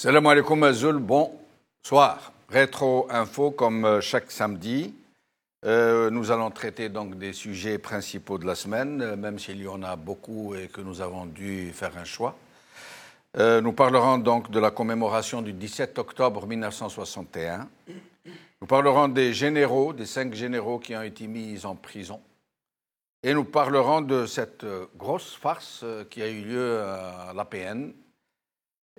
Salam alaikum Azul, bonsoir. Rétro Info comme chaque samedi. Nous allons traiter donc des sujets principaux de la semaine, même s'il y en a beaucoup et que nous avons dû faire un choix. Nous parlerons donc de la commémoration du 17 octobre 1961. Nous parlerons des généraux, des 5 généraux qui ont été mis en prison. Et nous parlerons de cette grosse farce qui a eu lieu à l'APN.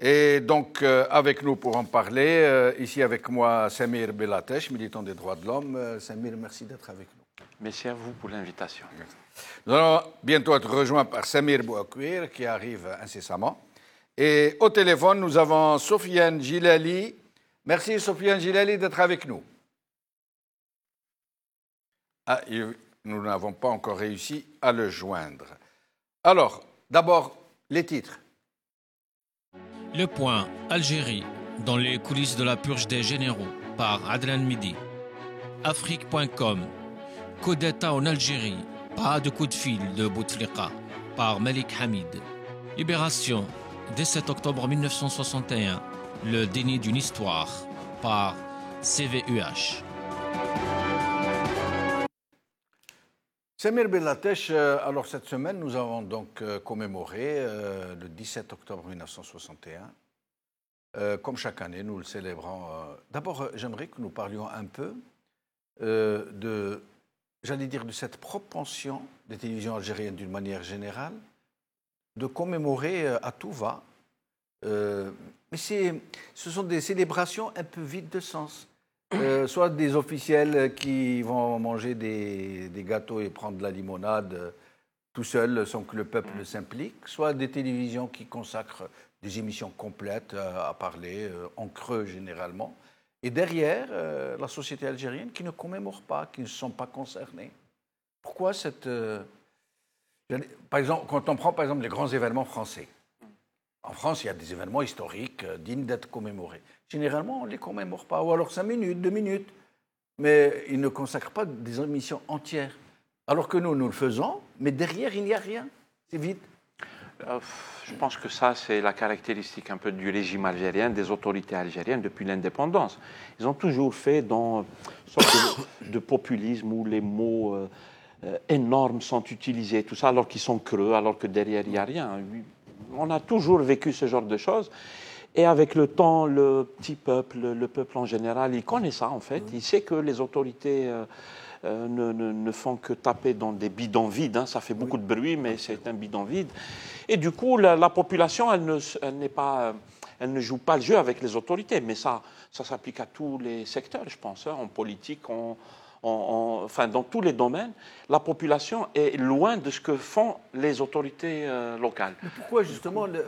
Et donc, avec nous pour en parler, ici avec moi, Samir Belatesh, militant des droits de l'homme. Samir, merci d'être avec nous. Merci à vous pour l'invitation. Nous allons bientôt être rejoints par Samir Bouakwir, qui arrive incessamment. Et au téléphone, nous avons Sofiane Gilali. Merci, Sofiane Gilali, d'être avec nous. Nous n'avons pas encore réussi à le joindre. Alors, d'abord, les titres. Le Point, Algérie, dans les coulisses de la purge des généraux, par Adnan Midi. Afrique.com, coup d'État en Algérie, pas de coup de fil de Bouteflika, par Malik Hamid. Libération, 17 octobre 1961, le déni d'une histoire, par CVUH. Samir Belatesh, alors cette semaine, nous avons donc commémoré le 17 octobre 1961. Comme chaque année, nous le célébrons. D'abord, j'aimerais que nous parlions un peu de cette propension des télévisions algériennes d'une manière générale de commémorer à tout va. Mais ce sont des célébrations un peu vides de sens. Soit des officiels qui vont manger des gâteaux et prendre de la limonade tout seuls sans que le peuple s'implique, soit des télévisions qui consacrent des émissions complètes à parler, en creux généralement, et derrière la société algérienne qui ne commémore pas, qui ne sont pas concernés. Pourquoi cette... Par exemple, quand on prend par exemple les grands événements français, en France, il y a des événements historiques dignes d'être commémorés. Généralement, on ne les commémore pas, ou alors 5 minutes, 2 minutes. Mais ils ne consacrent pas des émissions entières. Alors que nous le faisons, mais derrière, il n'y a rien. C'est vide. Je pense que ça, c'est la caractéristique un peu du régime algérien, des autorités algériennes depuis l'indépendance. Ils ont toujours fait dans une sorte de populisme où les mots énormes sont utilisés, tout ça, alors qu'ils sont creux, alors que derrière, il n'y a rien. On a toujours vécu ce genre de choses. Et avec le temps, le petit peuple, le peuple en général, il connaît ça en fait. Il sait que les autorités ne font que taper dans des bidons vides. Hein. Ça fait beaucoup de bruit, mais c'est un bidon vide. Et du coup, la population, elle ne joue pas le jeu avec les autorités. Mais ça s'applique à tous les secteurs, je pense, hein, en politique, enfin, dans tous les domaines, la population est loin de ce que font les autorités locales. Mais pourquoi, justement, la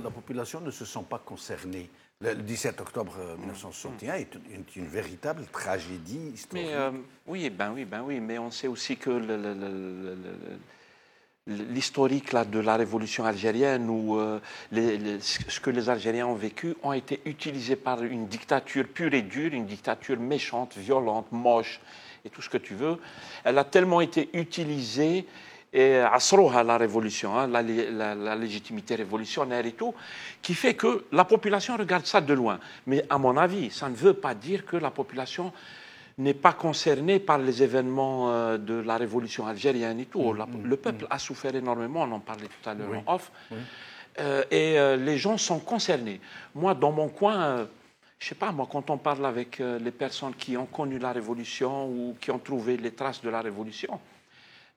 population ne se sent pas concernée ? Le 17 octobre 1961 est une véritable tragédie historique. Mais, oui, mais on sait aussi que l'historique de la révolution algérienne ou ce que les Algériens ont vécu ont été utilisés par une dictature pure et dure, une dictature méchante, violente, moche, et tout ce que tu veux. Elle a tellement été utilisée, et asroha la révolution, hein, la légitimité révolutionnaire et tout, qui fait que la population regarde ça de loin. Mais à mon avis, ça ne veut pas dire que la population n'est pas concernée par les événements de la révolution algérienne et tout. Le peuple a souffert énormément, on en parlait tout à l'heure en off, et les gens sont concernés. Moi, dans mon coin... je ne sais pas, moi, quand on parle avec les personnes qui ont connu la Révolution ou qui ont trouvé les traces de la Révolution,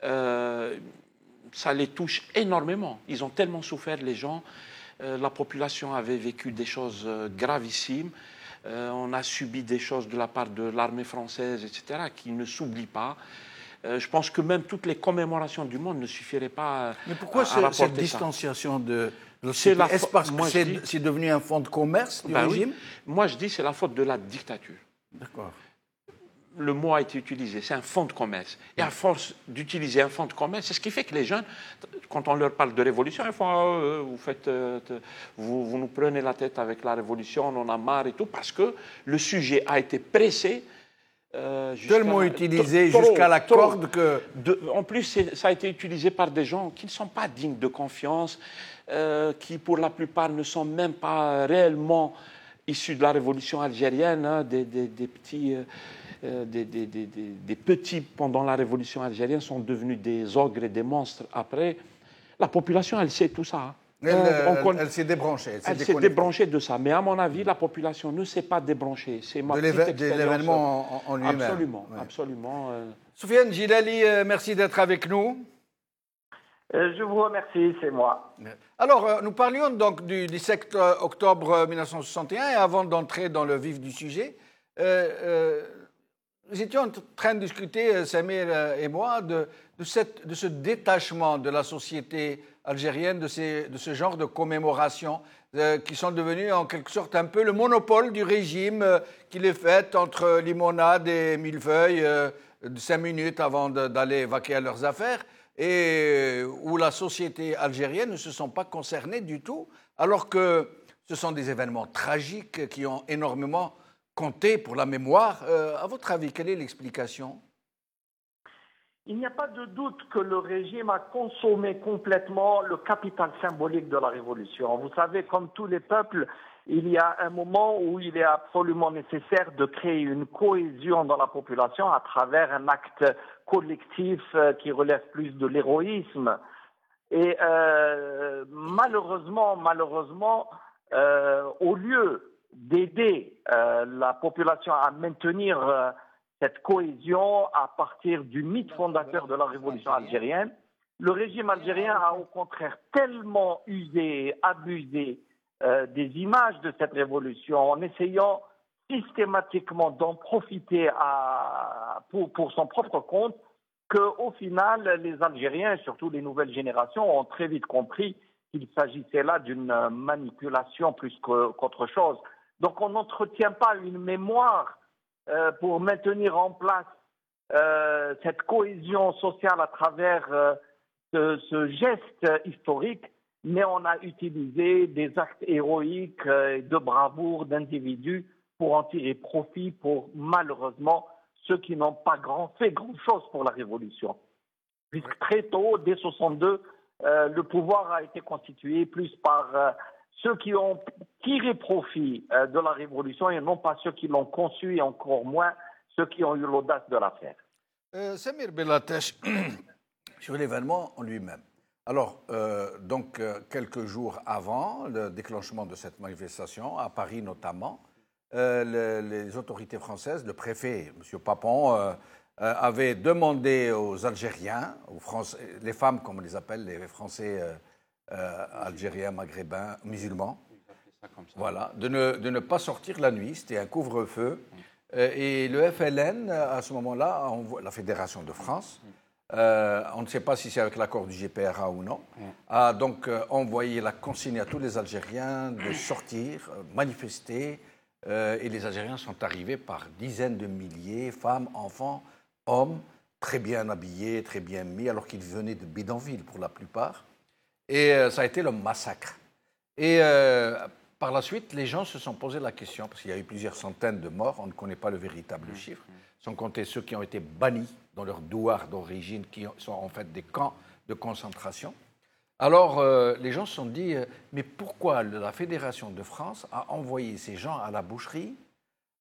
ça les touche énormément. Ils ont tellement souffert, les gens. La population avait vécu des choses gravissimes. On a subi des choses de la part de l'armée française, etc., qui ne s'oublient pas. Je pense que même toutes les commémorations du monde ne suffiraient pas. Mais pourquoi cette distanciation de... Est-ce parce que c'est devenu un fonds de commerce du régime ? Moi, je dis que c'est la faute de la dictature. D'accord. Le mot a été utilisé, c'est un fonds de commerce. Et à force d'utiliser un fonds de commerce, c'est ce qui fait que les jeunes, quand on leur parle de révolution, ils font vous nous prenez la tête avec la révolution, on en a marre et tout, parce que le sujet a été pressé Tellement utilisé jusqu'à la corde que... En plus, ça a été utilisé par des gens qui ne sont pas dignes de confiance, qui pour la plupart ne sont même pas réellement issus de la révolution algérienne, hein, des petits pendant la révolution algérienne sont devenus des ogres et des monstres après. La population, elle sait tout ça. Hein. Elle s'est débranchée. Elle s'est débranchée de ça. Mais à mon avis, la population ne s'est pas débranchée. C'est ma petite expérience. De l'événement en lui-même. Absolument, ouais. Absolument. Soufiane Djilali, merci d'être avec nous. Je vous remercie, c'est moi. Alors, nous parlions donc du 17 octobre 1961 et avant d'entrer dans le vif du sujet, nous étions en train de discuter, Samir et moi, de ce détachement de la société algérienne, de ce genre de commémorations qui sont devenues en quelque sorte un peu le monopole du régime qui les fait entre limonade et millefeuille de 5 minutes avant d'aller vaquer à leurs affaires et où la société algérienne ne se sent pas concernée du tout, alors que ce sont des événements tragiques qui ont énormément compté pour la mémoire. À votre avis, quelle est l'explication ? Il n'y a pas de doute que le régime a consommé complètement le capital symbolique de la révolution. Vous savez, comme tous les peuples, il y a un moment où il est absolument nécessaire de créer une cohésion dans la population à travers un acte collectif qui relève plus de l'héroïsme. Et malheureusement, au lieu d'aider la population à maintenir cette cohésion à partir du mythe fondateur de la révolution algérienne, le régime algérien a au contraire tellement usé et abusé des images de cette révolution en essayant systématiquement d'en profiter pour son propre compte, qu'au final, les Algériens, et surtout les nouvelles générations, ont très vite compris qu'il s'agissait là d'une manipulation plus qu'autre chose. Donc on n'entretient pas une mémoire pour maintenir en place cette cohésion sociale à travers ce geste historique, mais on a utilisé des actes héroïques de bravoure d'individus pour en tirer profit pour, malheureusement, ceux qui n'ont pas fait grand-chose pour la révolution. Puisque très tôt, dès 62, le pouvoir a été constitué plus par ceux qui ont tiré profit de la révolution et non pas ceux qui l'ont conçue et encore moins ceux qui ont eu l'audace de la faire. Samir Bellatech, sur l'événement en lui-même. Alors, quelques jours avant le déclenchement de cette manifestation, à Paris notamment, les autorités françaises, le préfet, M. Papon, avait demandé aux Algériens, les femmes comme on les appelle, les Français algériens, maghrébins, musulmans, voilà, de ne pas sortir la nuit, c'était un couvre-feu. Et le FLN, à ce moment-là, la Fédération de France, on ne sait pas si c'est avec l'accord du GPRA ou non, a donc envoyé la consigne à tous les Algériens de sortir, manifester, et les Algériens sont arrivés par dizaines de milliers, femmes, enfants, hommes, très bien habillés, très bien mis, alors qu'ils venaient de bidonvilles pour la plupart. Et ça a été le massacre. Et par la suite, les gens se sont posé la question, parce qu'il y a eu plusieurs centaines de morts, on ne connaît pas le véritable chiffre, sans compter ceux qui ont été bannis dans leur douar d'origine, qui sont en fait des camps de concentration. Alors, les gens se sont dit, mais pourquoi la Fédération de France a envoyé ces gens à la boucherie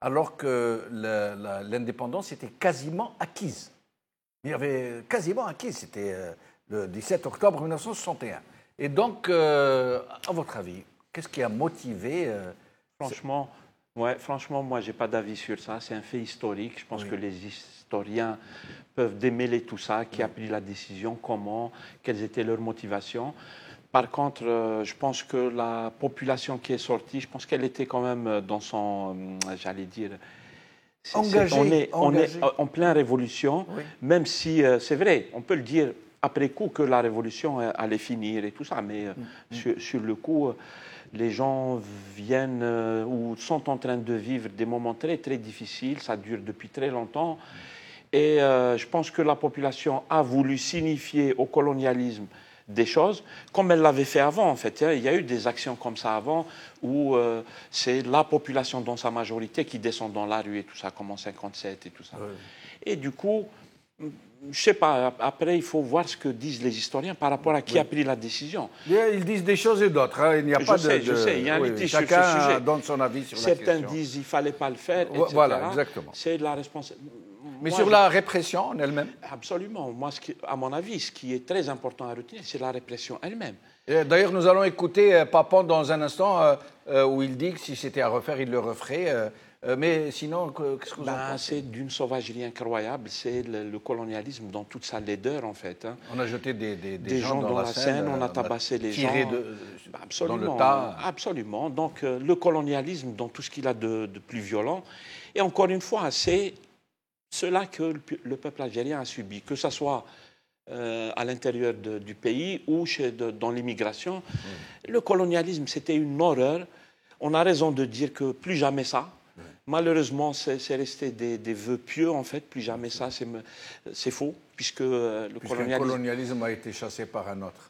alors que l'indépendance était quasiment acquise? Il y avait quasiment acquise, c'était le 17 octobre 1961. Et donc, à votre avis, qu'est-ce qui a motivé Franchement, moi, je n'ai pas d'avis sur ça. C'est un fait historique. Je pense que les historiens peuvent démêler tout ça. Qui a pris la décision, comment, quelles étaient leurs motivations. Par contre, je pense que la population qui est sortie, je pense qu'elle était quand même dans son, j'allais dire... Engagée. On est en pleine révolution, même si, c'est vrai, on peut le dire après coup que la révolution allait finir et tout ça, mais sur le coup... Les gens viennent ou sont en train de vivre des moments très, très difficiles. Ça dure depuis très longtemps. Et je pense que la population a voulu signifier au colonialisme des choses, comme elle l'avait fait avant, en fait. Il y a eu des actions comme ça avant, où c'est la population dans sa majorité qui descend dans la rue et tout ça, comme en 57 et tout ça. Ouais. Et du coup, je ne sais pas, après, il faut voir ce que disent les historiens par rapport à qui a pris la décision. Ils disent des choses et d'autres. Hein. Il n'y a pas de... Je sais, il y a un litige sur ce sujet. Chacun donne son avis sur la question. Certains disent qu'il ne fallait pas le faire, etc. Voilà, exactement. C'est la responsabilité. Mais sur la répression en elle-même? Absolument. Moi, à mon avis, ce qui est très important à retenir, c'est la répression elle-même. D'ailleurs, nous allons écouter Papon dans un instant où il dit que si c'était à refaire, il le referait. Mais sinon, qu'est-ce que vous en pensez? C'est d'une sauvagerie incroyable. C'est le colonialisme dans toute sa laideur, en fait. Hein. On a jeté des gens dans la Seine, on a tabassé les gens. Dans le tas. Absolument. Donc, le colonialisme dans tout ce qu'il a de plus violent. Et encore une fois, c'est cela que le peuple algérien a subi, que ce soit à l'intérieur du pays ou dans l'immigration. Le colonialisme, c'était une horreur. On a raison de dire que plus jamais ça. Malheureusement, c'est resté des vœux pieux, en fait. Plus jamais ça, c'est faux, puisque le colonialisme a été chassé par un autre.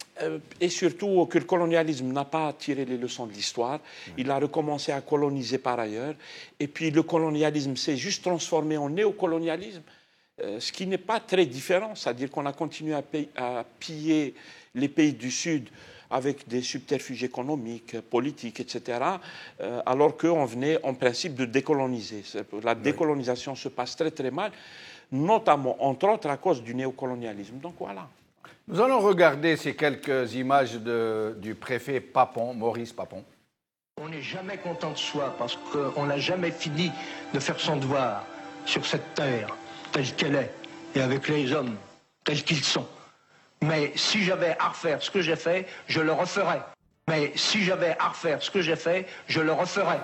Et surtout que le colonialisme n'a pas tiré les leçons de l'histoire. Il a recommencé à coloniser par ailleurs. Et puis le colonialisme s'est juste transformé en néocolonialisme, ce qui n'est pas très différent. C'est-à-dire qu'on a continué à piller les pays du Sud avec des subterfuges économiques, politiques, etc., alors qu'on venait en principe de décoloniser. La décolonisation se passe très très mal, notamment, entre autres, à cause du néocolonialisme. Donc voilà. Nous allons regarder ces quelques images du préfet Papon, Maurice Papon. On n'est jamais content de soi parce qu'on n'a jamais fini de faire son devoir sur cette terre telle qu'elle est et avec les hommes tels qu'ils sont. Mais si j'avais à refaire ce que j'ai fait, je le referais. Mais si j'avais à refaire ce que j'ai fait, je le referais.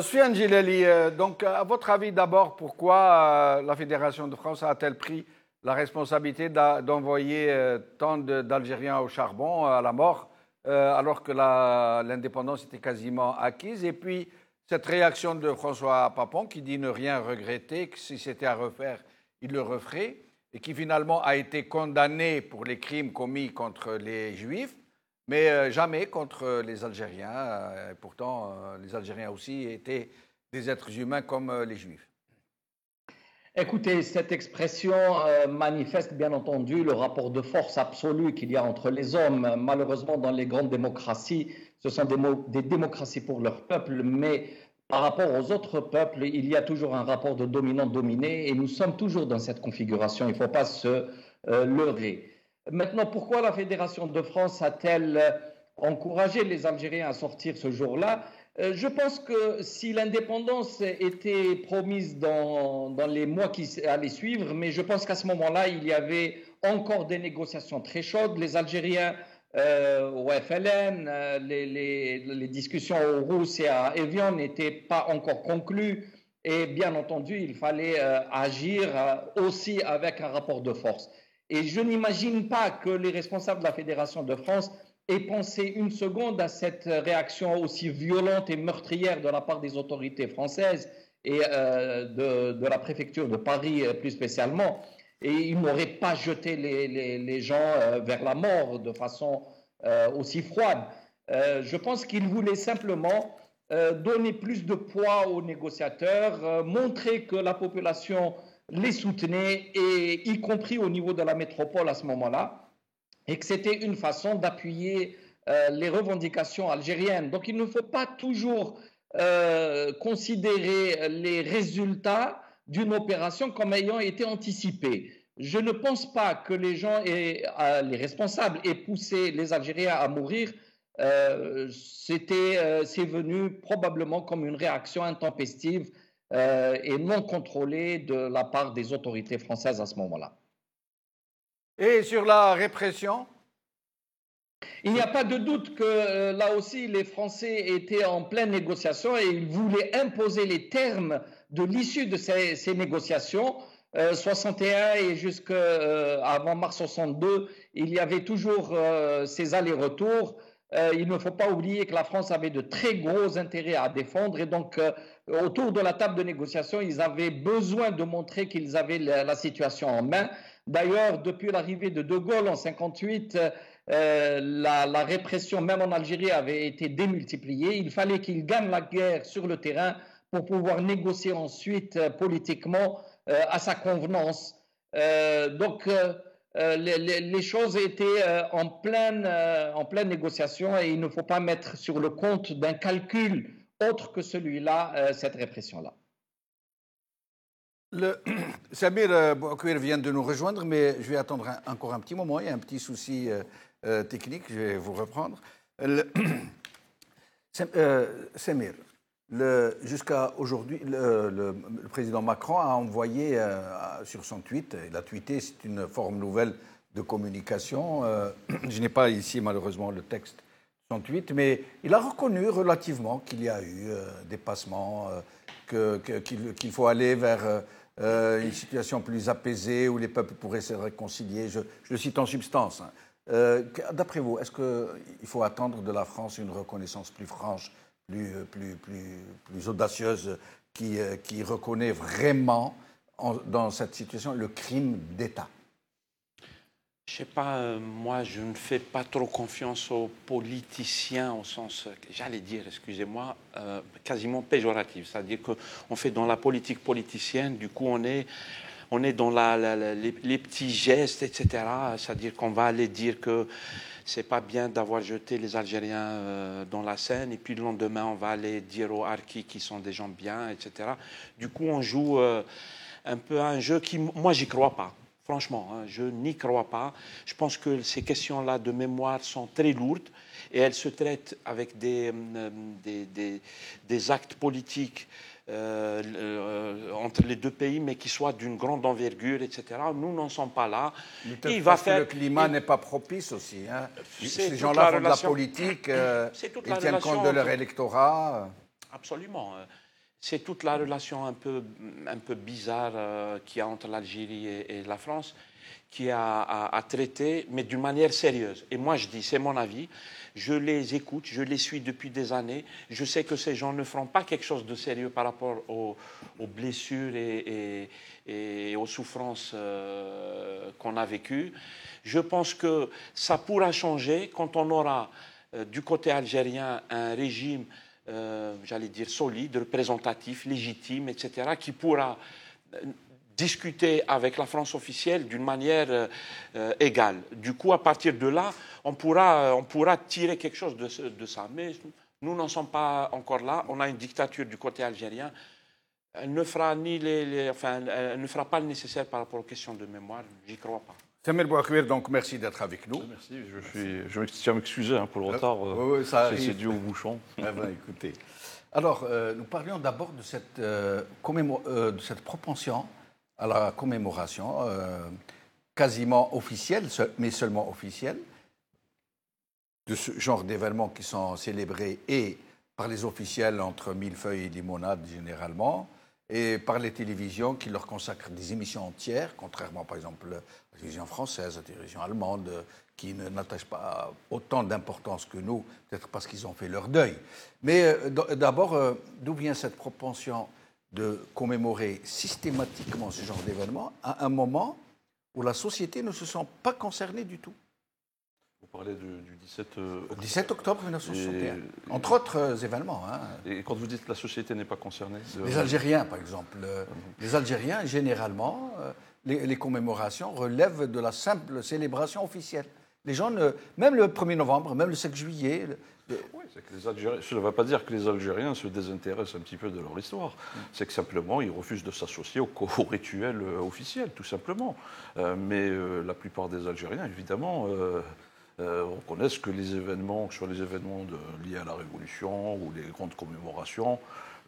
Soufiane Djilali, donc à votre avis d'abord, pourquoi la Fédération de France a-t-elle pris la responsabilité d'envoyer tant d'Algériens au charbon, à la mort, alors que l'indépendance était quasiment acquise? Et puis cette réaction de François Papon qui dit ne rien regretter, que si c'était à refaire, il le referait, et qui finalement a été condamné pour les crimes commis contre les Juifs, mais jamais contre les Algériens. Et pourtant, les Algériens aussi étaient des êtres humains comme les Juifs. Écoutez, cette expression manifeste bien entendu le rapport de force absolu qu'il y a entre les hommes. Malheureusement, dans les grandes démocraties, ce sont des démocraties pour leur peuple, mais par rapport aux autres peuples, il y a toujours un rapport de dominant-dominé et nous sommes toujours dans cette configuration, il ne faut pas se leurrer. Maintenant, pourquoi la Fédération de France a-t-elle encouragé les Algériens à sortir ce jour-là? Je pense que si l'indépendance était promise dans les mois qui allaient suivre, mais je pense qu'à ce moment-là, il y avait encore des négociations très chaudes. Les Algériens au FLN, les discussions au Rousse et à Évian n'étaient pas encore conclues et bien entendu, il fallait agir aussi avec un rapport de force. Et je n'imagine pas que les responsables de la Fédération de France aient pensé une seconde à cette réaction aussi violente et meurtrière de la part des autorités françaises et de la préfecture de Paris plus spécialement. Et ils n'auraient pas jeté les gens vers la mort de façon aussi froide. Je pense qu'ils voulaient simplement donner plus de poids aux négociateurs, montrer que la population les soutenait, et y compris au niveau de la métropole à ce moment-là, et que c'était une façon d'appuyer les revendications algériennes. Donc il ne faut pas toujours considérer les résultats d'une opération comme ayant été anticipée. Je ne pense pas que les gens, les responsables, aient poussé les Algériens à mourir. C'est venu probablement comme une réaction intempestive et non contrôlée de la part des autorités françaises à ce moment-là. Et sur la répression ? Il n'y a pas de doute que là aussi les Français étaient en pleine négociation et ils voulaient imposer les termes de l'issue de ces négociations. 61 et jusqu'avant mars 62, il y avait toujours ces allers-retours. Il ne faut pas oublier que la France avait de très gros intérêts à défendre et donc autour de la table de négociation, ils avaient besoin de montrer qu'ils avaient la situation en main. D'ailleurs, depuis l'arrivée de De Gaulle en 1958, la répression, même en Algérie, avait été démultipliée. Il fallait qu'il gagne la guerre sur le terrain pour pouvoir négocier ensuite politiquement à sa convenance. Les choses étaient en pleine négociation et il ne faut pas mettre sur le compte d'un calcul autre que celui-là, cette répression-là. Samir Bouakwir vient de nous rejoindre, mais je vais attendre encore un petit moment. Il y a un petit souci technique, je vais vous reprendre. Samir, jusqu'à aujourd'hui, le président Macron a envoyé sur son tweet, il a tweeté, c'est une forme nouvelle de communication. Je n'ai pas ici malheureusement le texte de son tweet, mais il a reconnu relativement qu'il y a eu des passements, qu'il faut aller vers une situation plus apaisée où les peuples pourraient se réconcilier. Je le cite en substance. D'après vous, est-ce qu'il faut attendre de la France une reconnaissance plus franche, plus audacieuse, qui reconnaît vraiment dans cette situation le crime d'État? Je ne sais pas, moi je ne fais pas trop confiance aux politiciens au sens, j'allais dire, excusez-moi, quasiment péjoratif. C'est-à-dire qu'on fait dans la politique politicienne, du coup on est dans les petits gestes, etc. C'est-à-dire qu'on va aller dire que c'est pas bien d'avoir jeté les Algériens dans la Seine, et puis le lendemain on va aller dire aux Harkis qui sont des gens bien, etc. Du coup on joue un peu à un jeu qui, moi j'y crois pas. Franchement, hein, je n'y crois pas. Je pense que ces questions-là de mémoire sont très lourdes et elles se traitent avec des actes politiques entre les deux pays, mais qui soient d'une grande envergure, etc. Nous n'en sommes pas là. Le climat n'est pas propice aussi. Hein. Ces gens-là font de la politique, ils tiennent compte de leur électorat. Absolument. C'est toute la relation un peu bizarre qu'il y a entre l'Algérie et la France qui a à traiter, mais d'une manière sérieuse. Et moi, je dis, c'est mon avis, je les écoute, je les suis depuis des années. Je sais que ces gens ne feront pas quelque chose de sérieux par rapport aux blessures et aux souffrances qu'on a vécues. Je pense que ça pourra changer quand on aura du côté algérien un régime j'allais dire solide, représentatif, légitime, etc., qui pourra discuter avec la France officielle d'une manière égale. Du coup, à partir de là, on pourra tirer quelque chose de ça. Mais nous n'en sommes pas encore là. On a une dictature du côté algérien. Elle ne fera, elle ne fera pas le nécessaire par rapport aux questions de mémoire. J'y crois pas. Samir Bouakwir, donc merci d'être avec nous. Merci, je tiens à m'excuser pour le retard. C'est dû au bouchon. Ah ben, écoutez. Alors, nous parlions d'abord de cette propension à la commémoration quasiment officielle, mais seulement officielle, de ce genre d'événements qui sont célébrés et par les officiels entre millefeuilles et limonade généralement, et par les télévisions qui leur consacrent des émissions entières, contrairement par exemple à la télévision française, à la télévision allemande, qui n'attachent pas autant d'importance que nous, peut-être parce qu'ils ont fait leur deuil. Mais d'abord, d'où vient cette propension de commémorer systématiquement ce genre d'événements à un moment où la société ne se sent pas concernée du tout? Vous parlez du 17 octobre. 17 octobre 1961, entre autres événements. Hein. Et quand vous dites que la société n'est pas concernée Les Algériens, par exemple. Les Algériens, généralement, les commémorations relèvent de la simple célébration officielle. Les gens, même le 1er novembre, même le 5 juillet... Oui, c'est que les Algériens, ça ne veut pas dire que les Algériens se désintéressent un petit peu de leur histoire. C'est que simplement, ils refusent de s'associer au rituel officiel, tout simplement. Mais la plupart des Algériens, évidemment... reconnaissent que les événements, que ce soit les événements liés à la Révolution ou les grandes commémorations,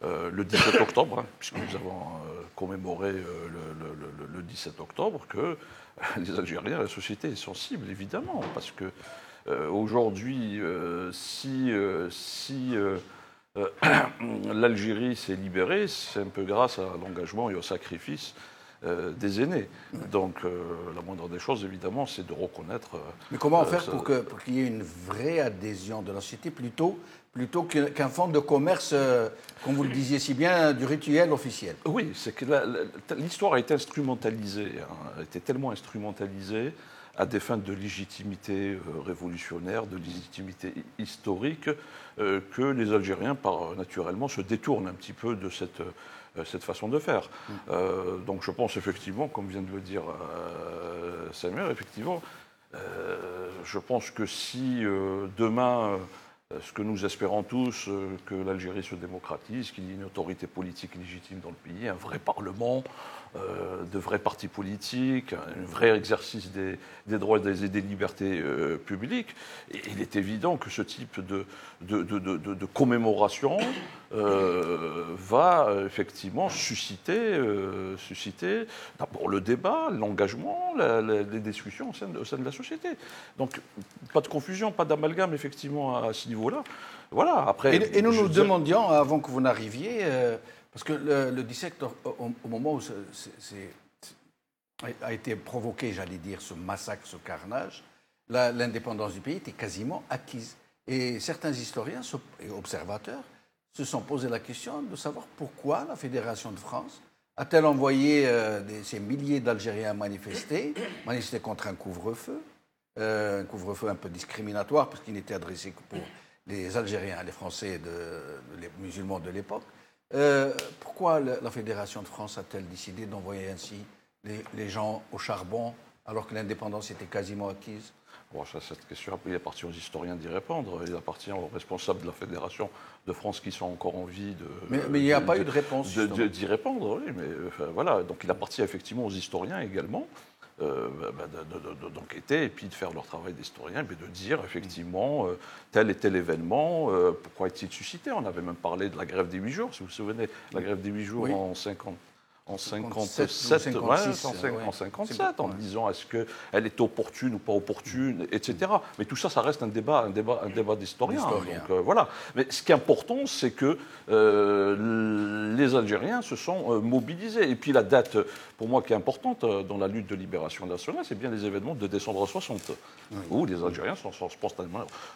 le 17 octobre, puisque nous avons commémoré le 17 octobre, que les Algériens, la société est sensible, évidemment, parce que aujourd'hui, si l'Algérie s'est libérée, c'est un peu grâce à l'engagement et au sacrifice des aînés. Donc la moindre des choses, évidemment, c'est de reconnaître... Mais comment faire pour qu'il y ait une vraie adhésion de la société plutôt qu'un fonds de commerce, comme vous le disiez si bien, du rituel officiel? Oui, c'est que l'histoire a été instrumentalisée, a été tellement instrumentalisée à des fins de légitimité révolutionnaire, de légitimité historique, que les Algériens, naturellement, se détournent un petit peu de cette façon de faire. Donc je pense effectivement, comme vient de le dire Samuel, effectivement, je pense que si demain, ce que nous espérons tous, que l'Algérie se démocratise, qu'il y ait une autorité politique légitime dans le pays, un vrai parlement, de vrais partis politiques, un vrai exercice des droits et des libertés publiques. Et il est évident que ce type de commémoration va effectivement susciter d'abord le débat, l'engagement, les discussions au sein de la société. Donc pas de confusion, pas d'amalgame effectivement à ce niveau-là. Voilà, après, et nous nous demandions, avant que vous n'arriviez, parce que le 17, au moment où a été provoqué, j'allais dire, ce massacre, ce carnage, l'indépendance du pays était quasiment acquise. Et certains historiens et observateurs se sont posé la question de savoir pourquoi la Fédération de France a-t-elle envoyé ces milliers d'Algériens manifester contre un couvre-feu un peu discriminatoire, parce qu'il n'était adressé que pour les Algériens, les Français, les musulmans de l'époque. Pourquoi la Fédération de France a-t-elle décidé d'envoyer ainsi les gens au charbon alors que l'indépendance était quasiment acquise? Bon, cette question, il appartient aux historiens d'y répondre. Il appartient aux responsables de la Fédération de France qui sont encore en vie mais il n'y a pas eu de réponse. D'y répondre, oui. Mais voilà. Donc il appartient effectivement aux historiens également d'enquêter et puis de faire leur travail d'historien, et de dire effectivement tel et tel événement, pourquoi est-il suscité. On avait même parlé de la grève des 8 jours, si vous vous souvenez, la grève des 8 jours oui. en 57, en disant est-ce qu'elle est opportune ou pas opportune, etc. Mais tout ça, ça reste un débat d'historiens. Donc, voilà. Mais ce qui est important, c'est que les Algériens se sont mobilisés. Et puis la date, pour moi, qui est importante dans la lutte de libération nationale, c'est bien les événements de décembre 60, où les Algériens sont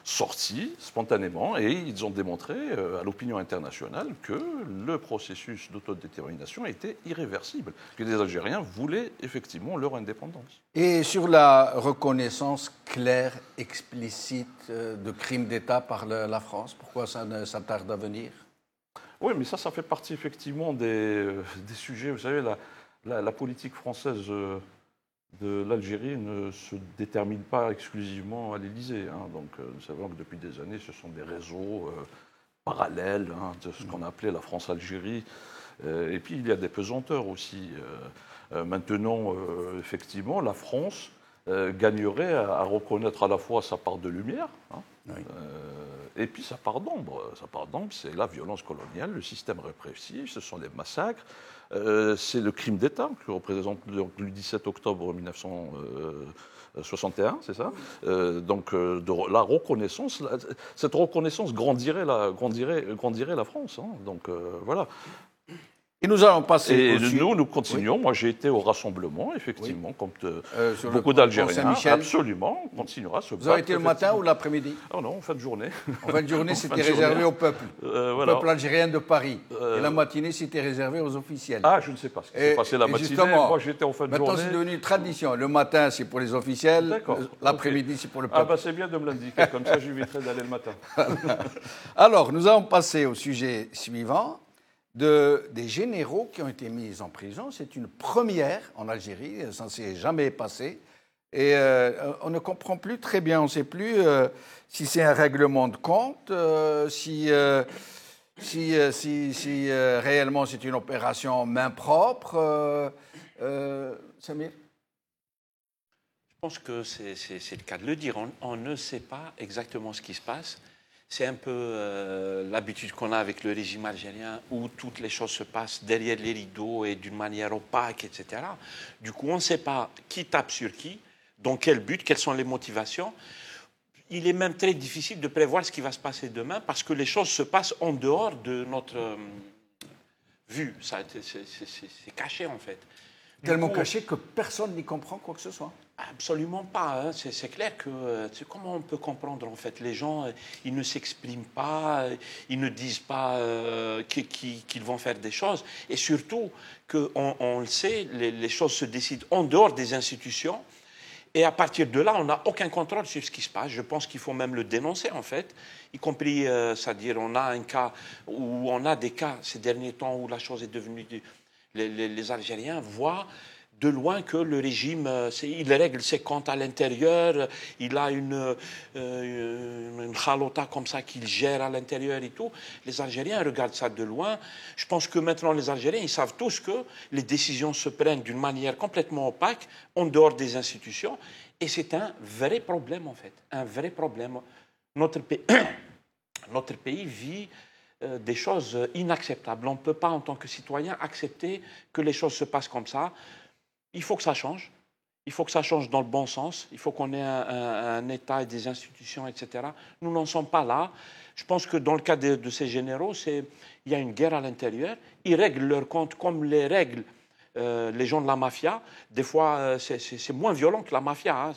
sortis spontanément, et ils ont démontré à l'opinion internationale que le processus d'autodétermination était irréversible, que les Algériens voulaient effectivement leur indépendance. Et sur la reconnaissance claire, explicite de crimes d'État par la France, pourquoi ça tarde à venir? Oui, mais ça fait partie effectivement des sujets. Vous savez, la politique française de l'Algérie ne se détermine pas exclusivement à l'Élysée. Donc, nous savons que depuis des années, ce sont des réseaux parallèles de ce qu'on appelait la France-Algérie. Et puis, il y a des pesanteurs aussi. Maintenant, effectivement, la France gagnerait à reconnaître à la fois sa part de lumière, et puis sa part d'ombre. Sa part d'ombre, c'est la violence coloniale, le système répressif, ce sont les massacres, c'est le crime d'État, qui représente le 17 octobre 1961, c'est ça. Donc, de la reconnaissance, cette reconnaissance grandirait la France. Donc, voilà. Et nous allons passer. Et nous continuons. Oui. Moi, j'ai été au rassemblement, effectivement, comme beaucoup d'Algériens. Absolument, on continuera ce. Vous avez été le matin ou l'après-midi? Oh non, en fin de journée. En fin de journée, c'était réservé au peuple. Voilà. Peuple algérien de Paris. Et la matinée, c'était réservé aux officiels. Ah, je ne sais pas ce qui s'est passé la matinée. Moi, j'étais en fin de journée. Maintenant, c'est devenu une tradition. Le matin, c'est pour les officiels. L'après-midi, c'est pour le peuple. Ah, c'est bien de me l'indiquer. Comme ça, j'éviterai d'aller le matin. Alors, nous allons passer au sujet suivant. Des généraux qui ont été mis en prison. C'est une première en Algérie, ça ne s'est jamais passé. Et on ne comprend plus très bien, on ne sait plus si c'est un règlement de compte, si réellement c'est une opération main propre. Samir? Je pense que c'est le cas de le dire. On ne sait pas exactement ce qui se passe. C'est un peu l'habitude qu'on a avec le régime algérien où toutes les choses se passent derrière les rideaux et d'une manière opaque, etc. Du coup, on ne sait pas qui tape sur qui, dans quel but, quelles sont les motivations. Il est même très difficile de prévoir ce qui va se passer demain parce que les choses se passent en dehors de notre vue. C'est caché, en fait. Tellement caché que personne n'y comprend quoi que ce soit. Absolument pas. Hein. C'est clair que comment on peut comprendre en fait les gens, ils ne s'expriment pas, ils ne disent pas qu'ils vont faire des choses, et surtout on le sait, les choses se décident en dehors des institutions, et à partir de là, on n'a aucun contrôle sur ce qui se passe. Je pense qu'il faut même le dénoncer en fait, y compris, c'est-à-dire on a un cas où on a des cas ces derniers temps où la chose est devenue, les Algériens voient de loin que le régime, il règle ses comptes à l'intérieur, il a une khalota comme ça qu'il gère à l'intérieur et tout. Les Algériens regardent ça de loin. Je pense que maintenant les Algériens, ils savent tous que les décisions se prennent d'une manière complètement opaque, en dehors des institutions, et c'est un vrai problème en fait, un vrai problème. Notre pays vit des choses inacceptables. On ne peut pas en tant que citoyen accepter que les choses se passent comme ça. Il faut que ça change. Il faut que ça change dans le bon sens. Il faut qu'on ait un État et des institutions, etc. Nous n'en sommes pas là. Je pense que dans le cas de ces généraux, il y a une guerre à l'intérieur. Ils règlent leurs comptes comme les règlent les gens de la mafia. Des fois, c'est moins violent que la mafia. Hein.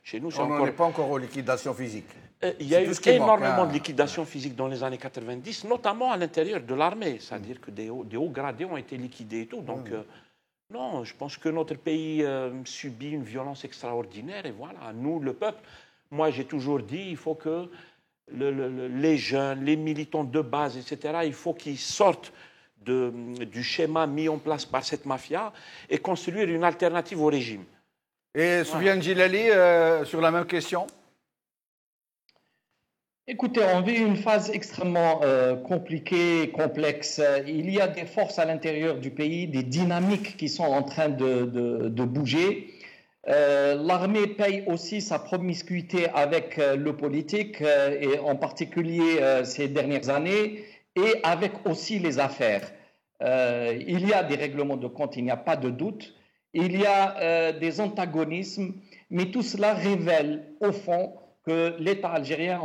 Chez nous, on n'en est pas encore aux liquidations physiques. Il y a eu énormément de liquidations physiques dans les années 90, notamment à l'intérieur de l'armée. C'est-à-dire que des hauts gradés ont été liquidés et tout. Donc, non, je pense que notre pays subit une violence extraordinaire. Et voilà, nous, le peuple, moi, j'ai toujours dit, il faut que les jeunes, les militants de base, etc., il faut qu'ils sortent du schéma mis en place par cette mafia et construire une alternative au régime. Et Soufiane Djilali, sur la même question? Écoutez, on vit une phase extrêmement compliquée, complexe. Il y a des forces à l'intérieur du pays, des dynamiques qui sont en train de bouger. L'armée paye aussi sa promiscuité avec le politique, et en particulier ces dernières années, et avec aussi les affaires. Il y a des règlements de compte, il n'y a pas de doute. Il y a des antagonismes, mais tout cela révèle au fond que l'État algérien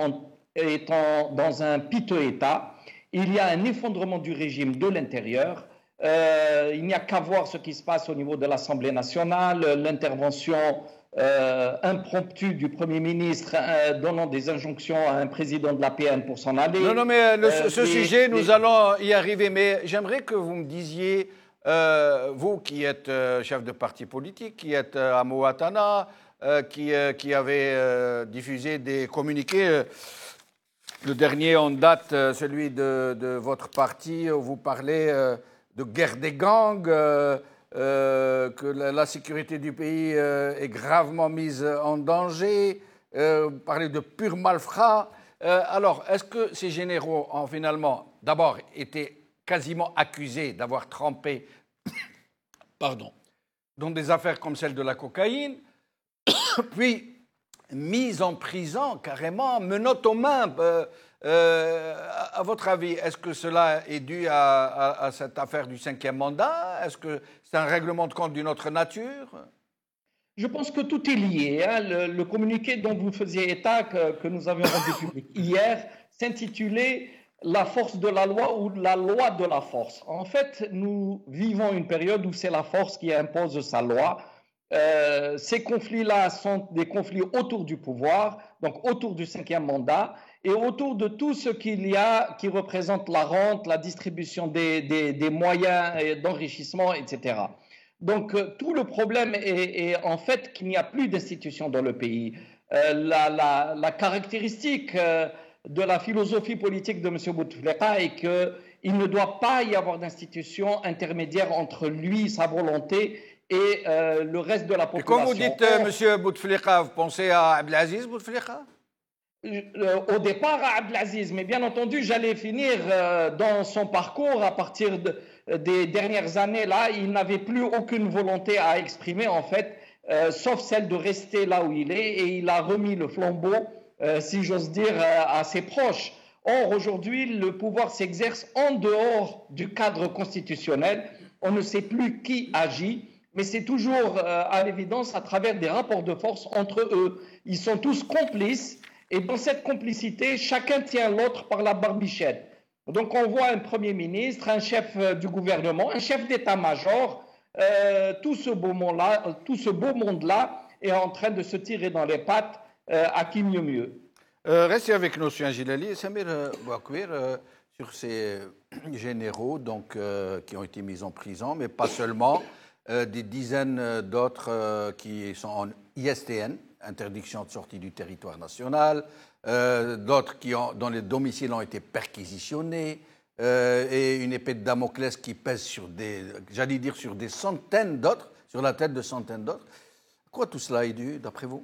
étant dans un piteux état, il y a un effondrement du régime de l'intérieur. Il n'y a qu'à voir ce qui se passe au niveau de l'Assemblée nationale, l'intervention impromptue du Premier ministre donnant des injonctions à un président de l'APN pour s'en aller. Non, mais ce sujet, nous allons y arriver, mais j'aimerais que vous me disiez, vous qui êtes chef de parti politique, qui êtes à Mouatana, qui avez diffusé des communiqués. Le dernier en date, celui de votre parti, où vous parlez de guerre des gangs, que la sécurité du pays est gravement mise en danger, vous parlez de purs malfrats. Alors, est-ce que ces généraux ont finalement, d'abord, été quasiment accusés d'avoir trempé dans des affaires comme celle de la cocaïne, puis mis en prison carrément, menottes aux mains. À votre avis, est-ce que cela est dû à cette affaire du 5e mandat? Est-ce que c'est un règlement de compte d'une autre nature? Je pense que tout est lié. Hein. Le communiqué dont vous faisiez état, que nous avions rendu public hier, s'intitulait « La force de la loi » ou « La loi de la force ». En fait, nous vivons une période où c'est la force qui impose sa loi. Ces conflits-là sont des conflits autour du pouvoir, donc autour du 5e mandat, et autour de tout ce qu'il y a qui représente la rente, la distribution des moyens d'enrichissement, etc. Donc tout le problème est en fait qu'il n'y a plus d'institutions dans le pays. La caractéristique de la philosophie politique de M. Bouteflika est qu'il ne doit pas y avoir d'institutions intermédiaires entre lui, sa volonté, et le reste de la population. Et quand vous dites M. Bouteflika, vous pensez à Abdelaziz Bouteflika? Au départ à Abdelaziz, mais bien entendu, j'allais finir dans son parcours à partir des dernières années. Là, il n'avait plus aucune volonté à exprimer, en fait, sauf celle de rester là où il est, et il a remis le flambeau, si j'ose dire, à ses proches. Or, aujourd'hui, le pouvoir s'exerce en dehors du cadre constitutionnel. On ne sait plus qui agit, mais c'est toujours, à l'évidence, à travers des rapports de force entre eux. Ils sont tous complices. Et dans cette complicité, chacun tient l'autre par la barbichette. Donc on voit un Premier ministre, un chef du gouvernement, un chef d'état-major tout ce beau monde-là est en train de se tirer dans les pattes à qui mieux mieux. Restez avec nous, M. Gilali. Samir Bouakwir, sur ces généraux donc, qui ont été mis en prison, mais pas seulement, des dizaines d'autres qui sont en ISTN, interdiction de sortie du territoire national, d'autres dont les domiciles ont été perquisitionnés, et une épée de Damoclès qui pèse sur sur des centaines d'autres, sur la tête de centaines d'autres. À quoi tout cela est dû, d'après vous?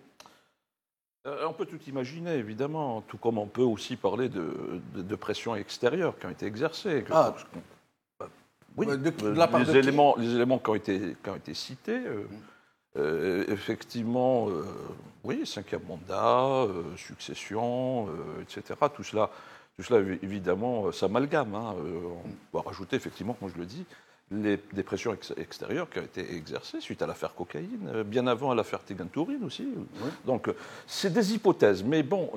On peut tout imaginer, évidemment, tout comme on peut aussi parler de pressions extérieures qui ont été exercées. Oui, de la part les éléments qui ont été cités, effectivement, oui, 5e mandat, succession, etc. Tout cela, évidemment, s'amalgame. On va rajouter, effectivement, comme je le dis, des pressions extérieures qui ont été exercées suite à l'affaire cocaïne, bien avant à l'affaire Tigantourine aussi. Oui. Donc, c'est des hypothèses. Mais bon,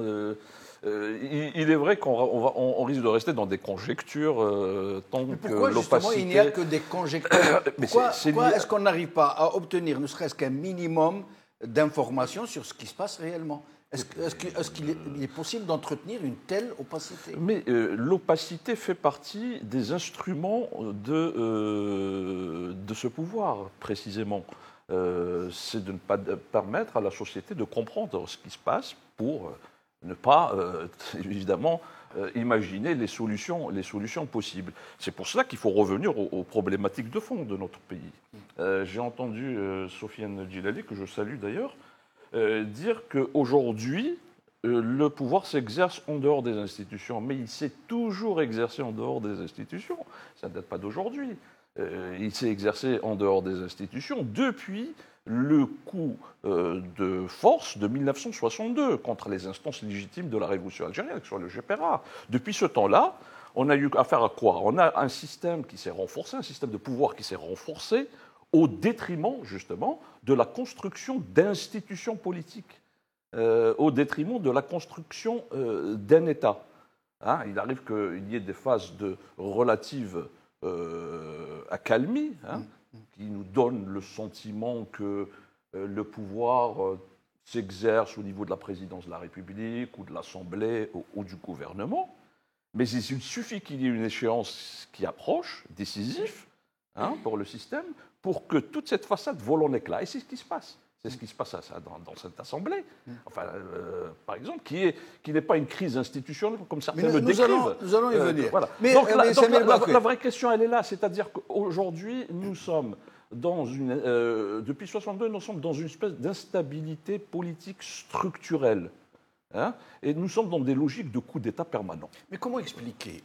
il est vrai qu'on risque de rester dans des conjectures tant que pourquoi, justement, il n'y a que des conjectures? Pourquoi est-ce qu'on n'arrive pas à obtenir ne serait-ce qu'un minimum d'informations sur ce qui se passe réellement? Est-ce qu'il est possible d'entretenir une telle opacité? Mais l'opacité fait partie des instruments de ce pouvoir, précisément. C'est de ne pas permettre à la société de comprendre ce qui se passe pour ne pas, évidemment, imaginer les solutions possibles. C'est pour cela qu'il faut revenir aux problématiques de fond de notre pays. J'ai entendu Sofiane Djilali, que je salue d'ailleurs, dire qu'aujourd'hui, le pouvoir s'exerce en dehors des institutions, mais il s'est toujours exercé en dehors des institutions. Ça ne date pas d'aujourd'hui. Il s'est exercé en dehors des institutions depuis le coup de force de 1962 contre les instances légitimes de la révolution algérienne, que ce soit le GPRA. Depuis ce temps-là, on a eu affaire à quoi? On a un système qui s'est renforcé, un système de pouvoir qui s'est renforcé, au détriment, justement, de la construction d'institutions politiques, au détriment de la construction d'un État. Il arrive qu'il y ait des phases de relative accalmie, qui nous donnent le sentiment que le pouvoir s'exerce au niveau de la présidence de la République, ou de l'Assemblée, ou du gouvernement. Mais il suffit qu'il y ait une échéance qui approche, décisive, pour le système, pour que toute cette façade vole en éclats. Et c'est ce qui se passe. C'est ce qui se passe dans cette Assemblée, enfin, par exemple, qui n'est pas une crise institutionnelle, comme certains le décrivent. Nous allons y venir. Voilà. Donc la vraie question, elle est là. C'est-à-dire qu'aujourd'hui, nous sommes dans depuis 1962, nous sommes dans une espèce d'instabilité politique structurelle. Et nous sommes dans des logiques de coup d'État permanents. Mais comment expliquer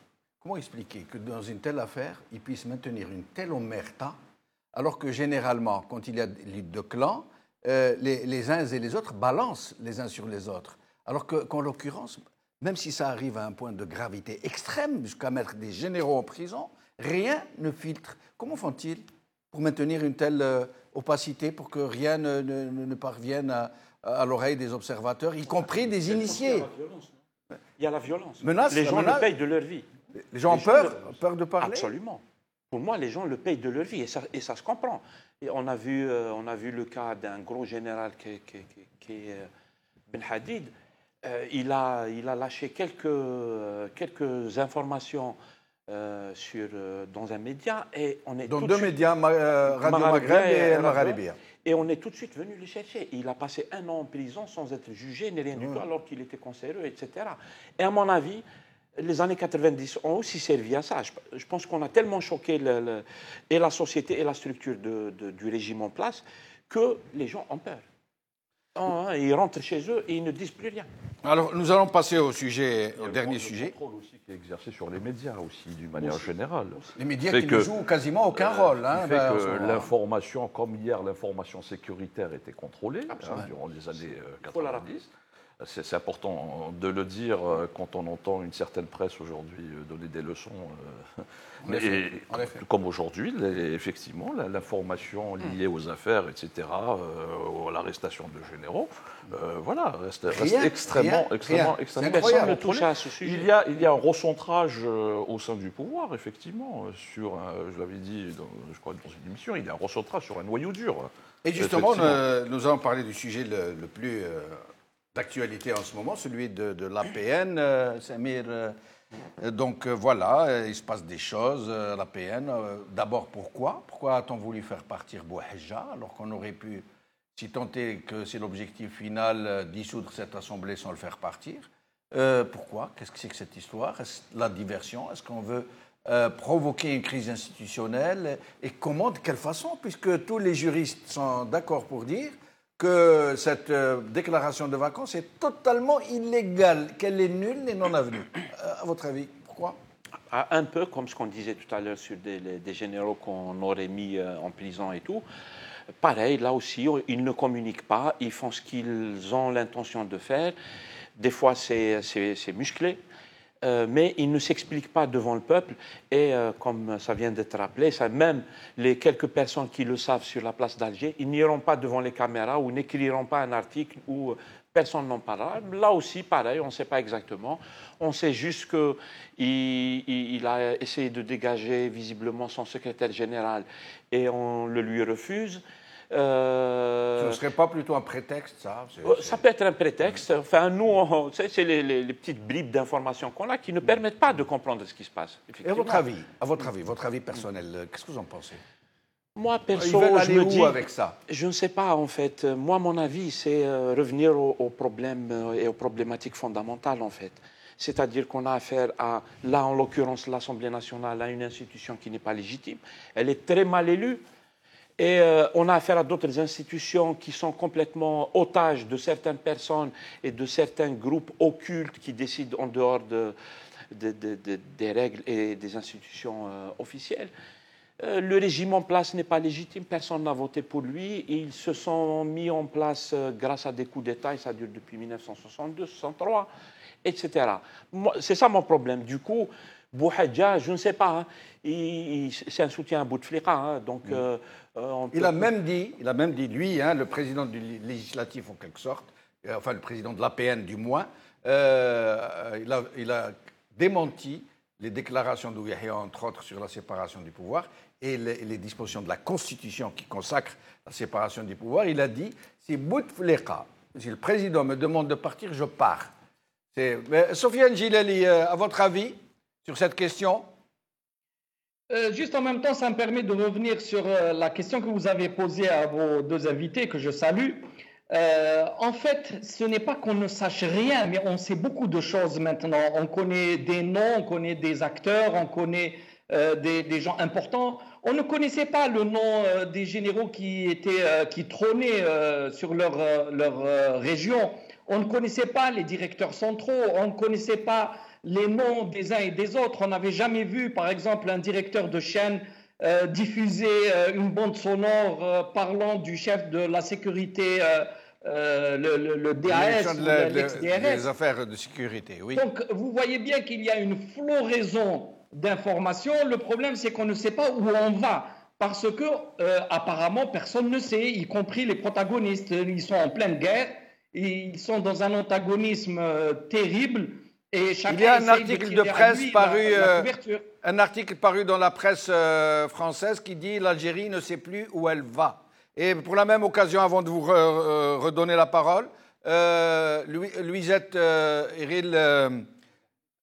que dans une telle affaire, ils puissent maintenir une telle omerta, alors que généralement, quand il y a des luttes de clans, les uns et les autres balancent les uns sur les autres. Alors qu'en l'occurrence, même si ça arrive à un point de gravité extrême, jusqu'à mettre des généraux en prison, rien ne filtre. Comment font-ils pour maintenir une telle opacité, pour que rien ne parvienne à l'oreille des observateurs, y compris des initiés? Il y a la violence. Les gens le payent de leur vie. Les gens ont peur de parler? Absolument. Pour moi, les gens le payent de leur vie, et ça se comprend. Et on a vu le cas d'un gros général qui est Ben Hadid. Il a lâché quelques informations dans un média, et on est dans deux médias, Radio Maghreb et El Maghribia. Et on est tout de suite venu le chercher. Il a passé 1 an en prison sans être jugé, ni rien du tout, alors qu'il était cancéreux, etc. Et à mon avis, les années 90 ont aussi servi à ça. Je pense qu'on a tellement choqué et la société et la structure du régime en place que les gens ont peur. Ils rentrent chez eux et ils ne disent plus rien. Alors, nous allons passer au dernier sujet. Il y a le contrôle aussi qui est exercé sur les médias aussi, d'une manière générale. Les médias qui ne jouent quasiment aucun rôle. L'information, comme hier, l'information sécuritaire était contrôlée durant les années 90. C'est important de le dire quand on entend une certaine presse aujourd'hui donner des leçons. En effet. Comme aujourd'hui, effectivement, l'information liée aux affaires, etc., à l'arrestation de généraux, voilà, reste extrêmement incroyable. Toucher à ce sujet. Il y a un recentrage au sein du pouvoir, effectivement, sur, je l'avais dit, je crois, dans une émission, il y a un recentrage sur un noyau dur. Et justement, nous allons parler du sujet le plus d'actualité en ce moment, celui de l'APN, Samir. Donc voilà, il se passe des choses à l'APN. D'abord, pourquoi a-t-on voulu faire partir Bouhadja, alors qu'on aurait pu, si tant est que c'est l'objectif final, dissoudre cette assemblée sans le faire partir? Pourquoi? Qu'est-ce que c'est que cette histoire? Est-ce la diversion? Est-ce qu'on veut provoquer une crise institutionnelle? Et comment, de quelle façon? Puisque tous les juristes sont d'accord pour dire que cette déclaration de vacances est totalement illégale, qu'elle est nulle et non avenue. À votre avis, pourquoi? Un peu comme ce qu'on disait tout à l'heure sur des généraux qu'on aurait mis en prison et tout. Pareil, là aussi, ils ne communiquent pas, ils font ce qu'ils ont l'intention de faire. Des fois, c'est musclé. Mais ils ne s'expliquent pas devant le peuple et comme ça vient d'être rappelé, même les quelques personnes qui le savent sur la place d'Alger, ils n'iront pas devant les caméras ou n'écriront pas un article où personne n'en parlera. Là aussi, pareil, on ne sait pas exactement. On sait juste qu'il a essayé de dégager visiblement son secrétaire général et on le lui refuse. Ce ne serait pas plutôt un prétexte, ça? Ça peut être un prétexte. Enfin, nous, c'est les petites bribes d'informations qu'on a qui ne permettent pas de comprendre ce qui se passe. Et à votre avis personnel, qu'est-ce que vous en pensez? Moi, perso, Ils veulent aller je me où dis, avec ça? Je ne sais pas, en fait. Moi, mon avis, c'est revenir aux problèmes et aux problématiques fondamentales, en fait. C'est-à-dire qu'on a affaire à, là, en l'occurrence, l'Assemblée nationale, à une institution qui n'est pas légitime. Elle est très mal élue. Et on a affaire à d'autres institutions qui sont complètement otages de certaines personnes et de certains groupes occultes qui décident en dehors des règles et des institutions officielles. Le régime en place n'est pas légitime, personne n'a voté pour lui. Ils se sont mis en place grâce à des coups d'État, et ça dure depuis 1962, 1963, etc. C'est ça mon problème. Du coup, Bouhadja, je ne sais pas, hein, c'est un soutien à Bouteflika. Hein, donc, il a même dit, lui, hein, le président du législatif en quelque sorte, enfin le président de l'APN du moins, il a démenti les déclarations d'Ouyahi, entre autres, sur la séparation du pouvoir et les dispositions de la Constitution qui consacrent la séparation du pouvoir. Il a dit, si Bouteflika, si le président me demande de partir, je pars. Sofiane Gilali, à votre avis sur cette question? Juste en même temps, ça me permet de revenir sur la question que vous avez posée à vos deux invités, que je salue. En fait, ce n'est pas qu'on ne sache rien, mais on sait beaucoup de choses maintenant. On connaît des noms, on connaît des acteurs, on connaît des gens importants. On ne connaissait pas le nom des généraux qui trônaient sur leur région. On ne connaissait pas les directeurs centraux, on ne connaissait pas les noms des uns et des autres. On n'avait jamais vu, par exemple, un directeur de chaîne diffuser une bande sonore parlant du chef de la sécurité, le DAS, l'ex-DRS. Les affaires de sécurité, oui. Donc, vous voyez bien qu'il y a une floraison d'informations. Le problème, c'est qu'on ne sait pas où on va. Parce que, apparemment, personne ne sait, y compris les protagonistes. Ils sont en pleine guerre, ils sont dans un antagonisme terrible. Et il y a un article de presse un article paru dans la presse française qui dit « L'Algérie ne sait plus où elle va ». Et pour la même occasion, avant de vous redonner la parole, Louisette Eril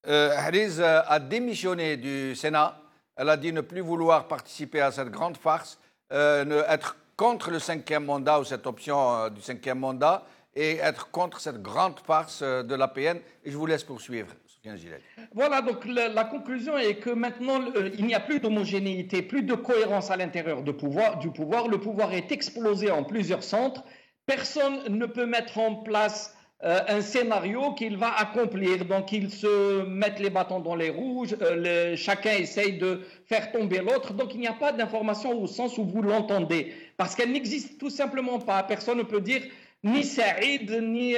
Hariz a démissionné du Sénat. Elle a dit ne plus vouloir participer à cette grande farce, être contre le 5e mandat ou cette option du 5e mandat, et être contre cette grande farce de l'APN. Et je vous laisse poursuivre, Sofiane Gilali. Voilà, donc la conclusion est que maintenant, il n'y a plus d'homogénéité, plus de cohérence à l'intérieur du pouvoir. Le pouvoir est explosé en plusieurs centres. Personne ne peut mettre en place un scénario qu'il va accomplir. Donc, ils se mettent les bâtons dans les roues, chacun essaye de faire tomber l'autre. Donc, il n'y a pas d'information au sens où vous l'entendez. Parce qu'elle n'existe tout simplement pas. Personne ne peut dire... ni Saïd, ni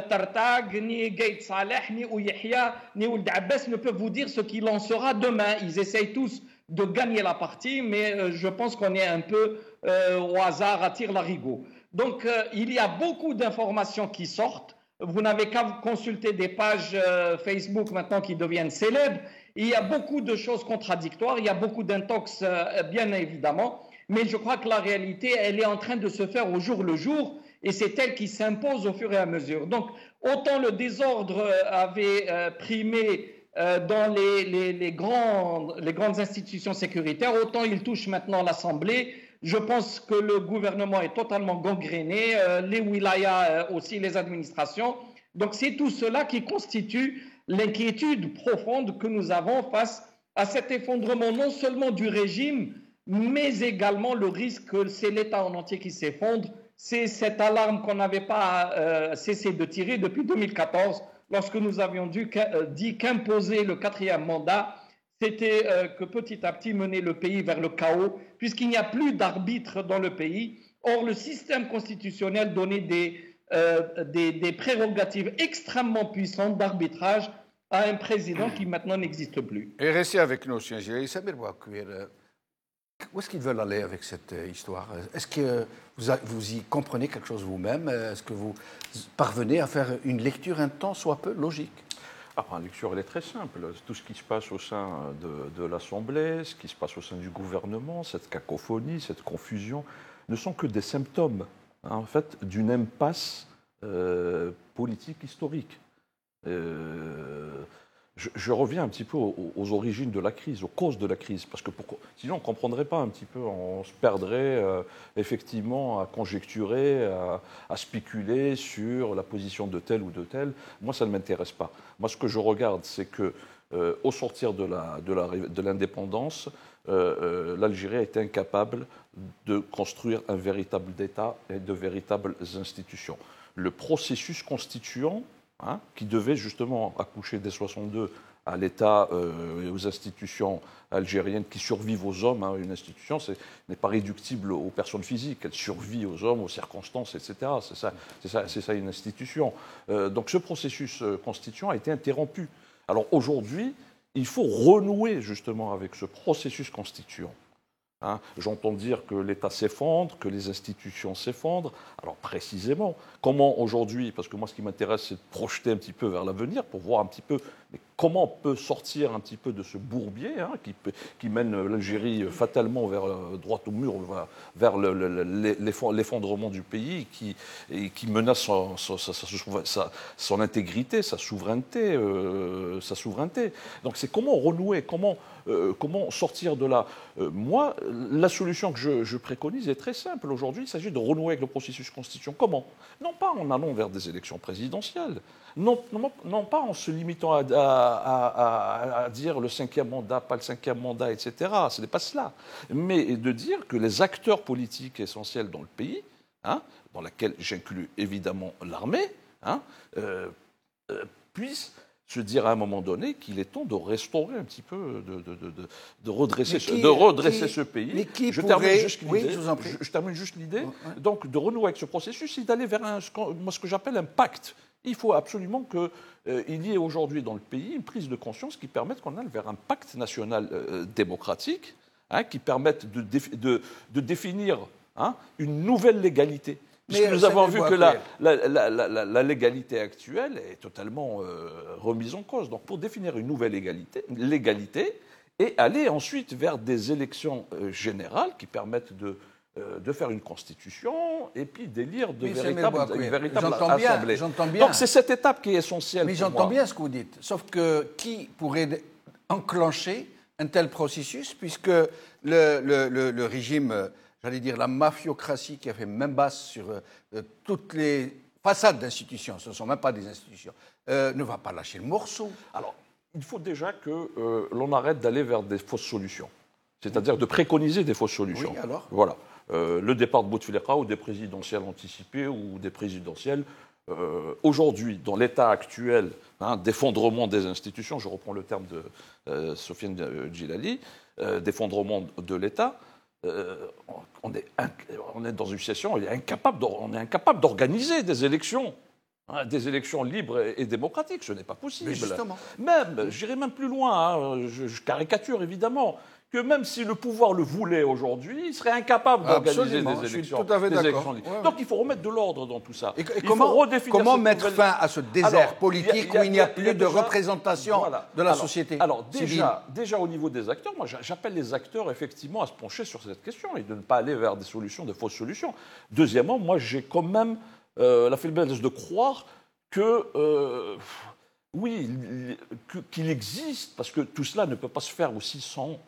Tartag, ni Gaït Saleh, ni Ouyahia, ni Ould Abbas ne peuvent vous dire ce qu'il en sera demain. Ils essayent tous de gagner la partie, mais je pense qu'on est un peu au hasard, à tire-larigot. Donc, il y a beaucoup d'informations qui sortent. Vous n'avez qu'à consulter des pages Facebook maintenant qui deviennent célèbres. Il y a beaucoup de choses contradictoires, il y a beaucoup d'intox, bien évidemment, mais je crois que la réalité, elle est en train de se faire au jour le jour, et c'est elle qui s'impose au fur et à mesure. Donc, autant le désordre avait primé dans les grandes institutions sécuritaires, autant il touche maintenant l'Assemblée. Je pense que le gouvernement est totalement gangréné, les wilayas aussi, les administrations. Donc c'est tout cela qui constitue l'inquiétude profonde que nous avons face à cet effondrement non seulement du régime, mais également le risque que c'est l'État en entier qui s'effondre. C'est cette alarme qu'on n'avait pas cessé de tirer depuis 2014, lorsque nous avions dit qu'imposer le 4e mandat, c'était que petit à petit mener le pays vers le chaos, puisqu'il n'y a plus d'arbitre dans le pays. Or, le système constitutionnel donnait des prérogatives extrêmement puissantes d'arbitrage à un président qui maintenant n'existe plus. Et restez avec nous, Sr. Géry. Samir Bouakour, où est-ce qu'ils veulent aller avec cette histoire? Est-ce que vous y comprenez quelque chose vous-même? Est-ce que vous parvenez à faire une lecture un tant soit peu logique? La lecture, elle est très simple. Tout ce qui se passe au sein de l'Assemblée, ce qui se passe au sein du gouvernement, cette cacophonie, cette confusion, ne sont que des symptômes, en fait, d'une impasse politique historique. Je reviens un petit peu aux origines de la crise, aux causes de la crise, parce que sinon on ne comprendrait pas un petit peu, on se perdrait effectivement à conjecturer, à spéculer sur la position de tel ou de tel. Moi, ça ne m'intéresse pas. Moi, ce que je regarde, c'est que au sortir de l'indépendance, l'Algérie a été incapable de construire un véritable État et de véritables institutions. Le processus constituant, qui devait justement accoucher dès 1962 à l'État et aux institutions algériennes qui survivent aux hommes. Une institution n'est pas réductible aux personnes physiques, elle survit aux hommes, aux circonstances, etc. C'est ça une institution. Donc ce processus constituant a été interrompu. Alors aujourd'hui, il faut renouer justement avec ce processus constituant. J'entends dire que l'État s'effondre, que les institutions s'effondrent. Alors précisément, comment aujourd'hui, parce que moi ce qui m'intéresse c'est de projeter un petit peu vers l'avenir pour voir un petit peu comment on peut sortir un petit peu de ce bourbier qui mène l'Algérie fatalement droit au mur, vers l'effondrement du pays et qui menace son intégrité, sa souveraineté. Donc c'est comment renouer, comment sortir de là. Moi, la solution que je préconise est très simple. Aujourd'hui, il s'agit de renouer avec le processus constituant. Comment? Non pas en allant vers des élections présidentielles, non pas en se limitant à dire le 5e mandat, pas le 5e mandat, etc. Ce n'est pas cela. Mais de dire que les acteurs politiques essentiels dans le pays, dans laquelle j'inclus évidemment l'armée, puissent se dire à un moment donné qu'il est temps de restaurer un petit peu, de redresser ce pays. Mais qui je pourrait... termine juste l'idée. Oui, je vous en prie. Je termine juste l'idée. Ouais. Donc, de renouer avec ce processus, c'est d'aller vers ce que j'appelle un pacte. Il faut absolument qu'il y ait aujourd'hui dans le pays une prise de conscience qui permette qu'on aille vers un pacte national démocratique, qui permette de définir une nouvelle légalité. Puisque nous avons vu que la légalité actuelle est totalement remise en cause. Donc pour définir une nouvelle légalité et aller ensuite vers des élections générales qui permettent de faire une constitution et puis d'élire une véritable assemblée. J'entends bien. Donc c'est cette étape qui est essentielle. Mais j'entends bien ce que vous dites. Sauf que qui pourrait enclencher un tel processus, puisque le régime, j'allais dire la mafiocratie qui a fait main basse sur toutes les façades d'institutions, ce ne sont même pas des institutions, ne va pas lâcher le morceau. Alors, il faut déjà que l'on arrête d'aller vers des fausses solutions, c'est-à-dire de préconiser des fausses solutions. Oui, alors voilà. Le départ de Bouteflika ou des présidentielles anticipées ou des présidentielles. Aujourd'hui, dans l'état actuel d'effondrement des institutions, je reprends le terme de Sofiane Djilali, d'effondrement de l'État, on est dans une situation, on est incapable d'organiser des élections. Des élections libres et démocratiques, ce n'est pas possible. Mais justement. Même, j'irai même plus loin, je caricature évidemment, que même si le pouvoir le voulait aujourd'hui, il serait incapable d'organiser des élections. Je suis tout à fait d'accord. Donc il faut remettre de l'ordre dans tout ça. Et comment mettre fin à ce désert politique où il n'y a plus de représentation de la société? Alors déjà au niveau des acteurs, moi j'appelle les acteurs effectivement à se pencher sur cette question et de ne pas aller vers des solutions, de fausses solutions. Deuxièmement, moi j'ai quand même la faiblesse de croire que, qu'il existe, parce que tout cela ne peut pas se faire aussi sans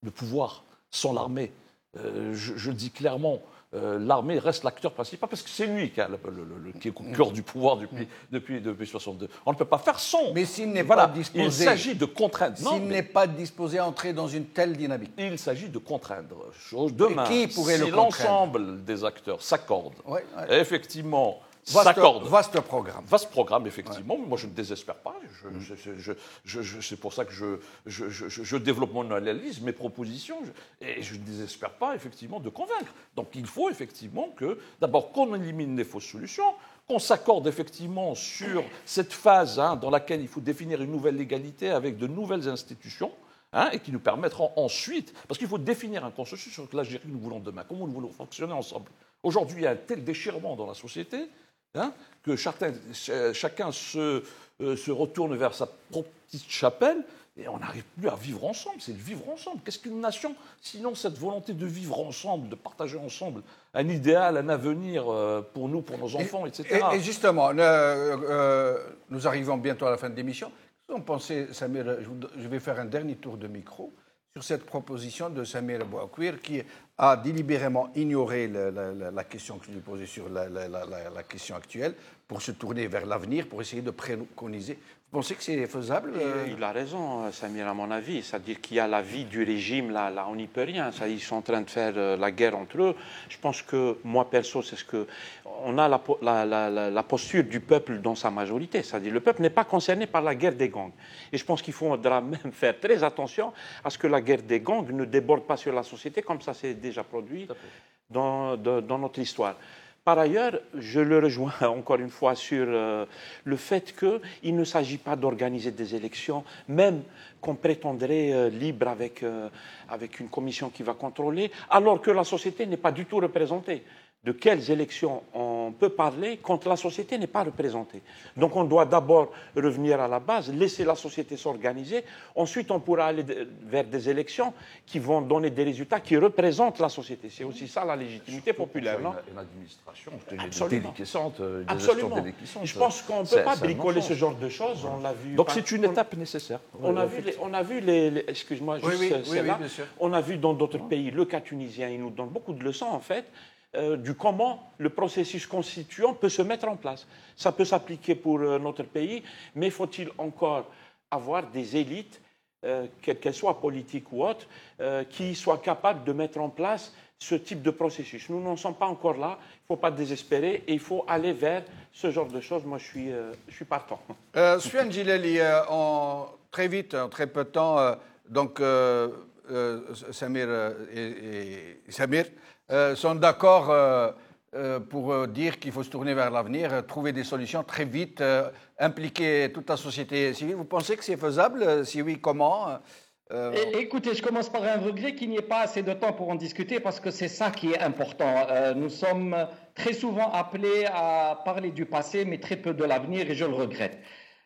le pouvoir, sans l'armée. Je dis clairement, l'armée reste l'acteur principal, parce que c'est lui qui est au cœur du pouvoir depuis 1962. On ne peut pas faire sans. Mais s'il n'est pas disposé... Il s'agit de contraindre. S'il n'est pas disposé à entrer dans une telle dynamique. Il s'agit de contraindre. Demain, qui pourrait si l'ensemble des acteurs s'accordent, effectivement... Vaste programme. Vaste programme, effectivement. Moi, je ne désespère pas. C'est pour ça que je développe mon analyse, mes propositions, et je ne désespère pas, effectivement, de convaincre. Donc, il faut, effectivement, d'abord, qu'on élimine les fausses solutions, qu'on s'accorde, effectivement, sur cette phase dans laquelle il faut définir une nouvelle légalité avec de nouvelles institutions, et qui nous permettront ensuite, parce qu'il faut définir un consensus sur l'Algérie que nous voulons demain, comment nous voulons fonctionner ensemble. Aujourd'hui, il y a un tel déchirement dans la société que chacun se retourne vers sa propre petite chapelle et on n'arrive plus à vivre ensemble. C'est le vivre ensemble. Qu'est-ce qu'une nation, sinon cette volonté de vivre ensemble, de partager ensemble un idéal, un avenir pour nous, pour nos enfants, etc. Et justement, nous arrivons bientôt à la fin de l'émission. Qu'est-ce que vous pensez, Samir, je vais faire un dernier tour de micro sur cette proposition de Samir Bouakwir qui a délibérément ignoré la question que je lui posais sur la question actuelle pour se tourner vers l'avenir, pour essayer de préconiser. Vous pensez que c'est faisable? Il a raison, Samir, à mon avis. C'est-à-dire qu'il y a la vie du régime, là on n'y peut rien. Ils sont en train de faire la guerre entre eux. Je pense que, moi, perso, c'est ce que... On a la posture du peuple dans sa majorité. C'est-à-dire le peuple n'est pas concerné par la guerre des gangs. Et je pense qu'il faudra même faire très attention à ce que la guerre des gangs ne déborde pas sur la société, comme ça s'est déjà produit dans notre histoire. Par ailleurs, je le rejoins encore une fois sur le fait qu'il ne s'agit pas d'organiser des élections, même qu'on prétendrait libre avec une commission qui va contrôler, alors que la société n'est pas du tout représentée. De quelles élections on peut parler quand la société n'est pas représentée? Donc on doit d'abord revenir à la base, laisser la société s'organiser. Ensuite, on pourra aller vers des élections qui vont donner des résultats qui représentent la société. C'est aussi ça la légitimité populaire, non? Une administration déliquescente. Absolument. Je pense qu'on ne peut pas bricoler ce genre de choses. On l'a vu. Donc c'est une étape nécessaire. On a vu les excuse-moi, juste celle-là. On a vu dans d'autres pays, le cas tunisien, il nous donne beaucoup de leçons en fait. Du comment le processus constituant peut se mettre en place. Ça peut s'appliquer pour notre pays, mais faut-il encore avoir des élites, qu'elles soient politiques ou autres, qui soient capables de mettre en place ce type de processus. Nous n'en sommes pas encore là, il ne faut pas désespérer et il faut aller vers ce genre de choses. Moi, je suis partant. Soufiane Djilali, très vite, en très peu de temps, Samir et Samir sont d'accord pour dire qu'il faut se tourner vers l'avenir, trouver des solutions très vite, impliquer toute la société civile. Vous pensez que c'est faisable? Si oui, comment? Écoutez, je commence par un regret qu'il n'y ait pas assez de temps pour en discuter parce que c'est ça qui est important. Nous sommes très souvent appelés à parler du passé, mais très peu de l'avenir et je le regrette.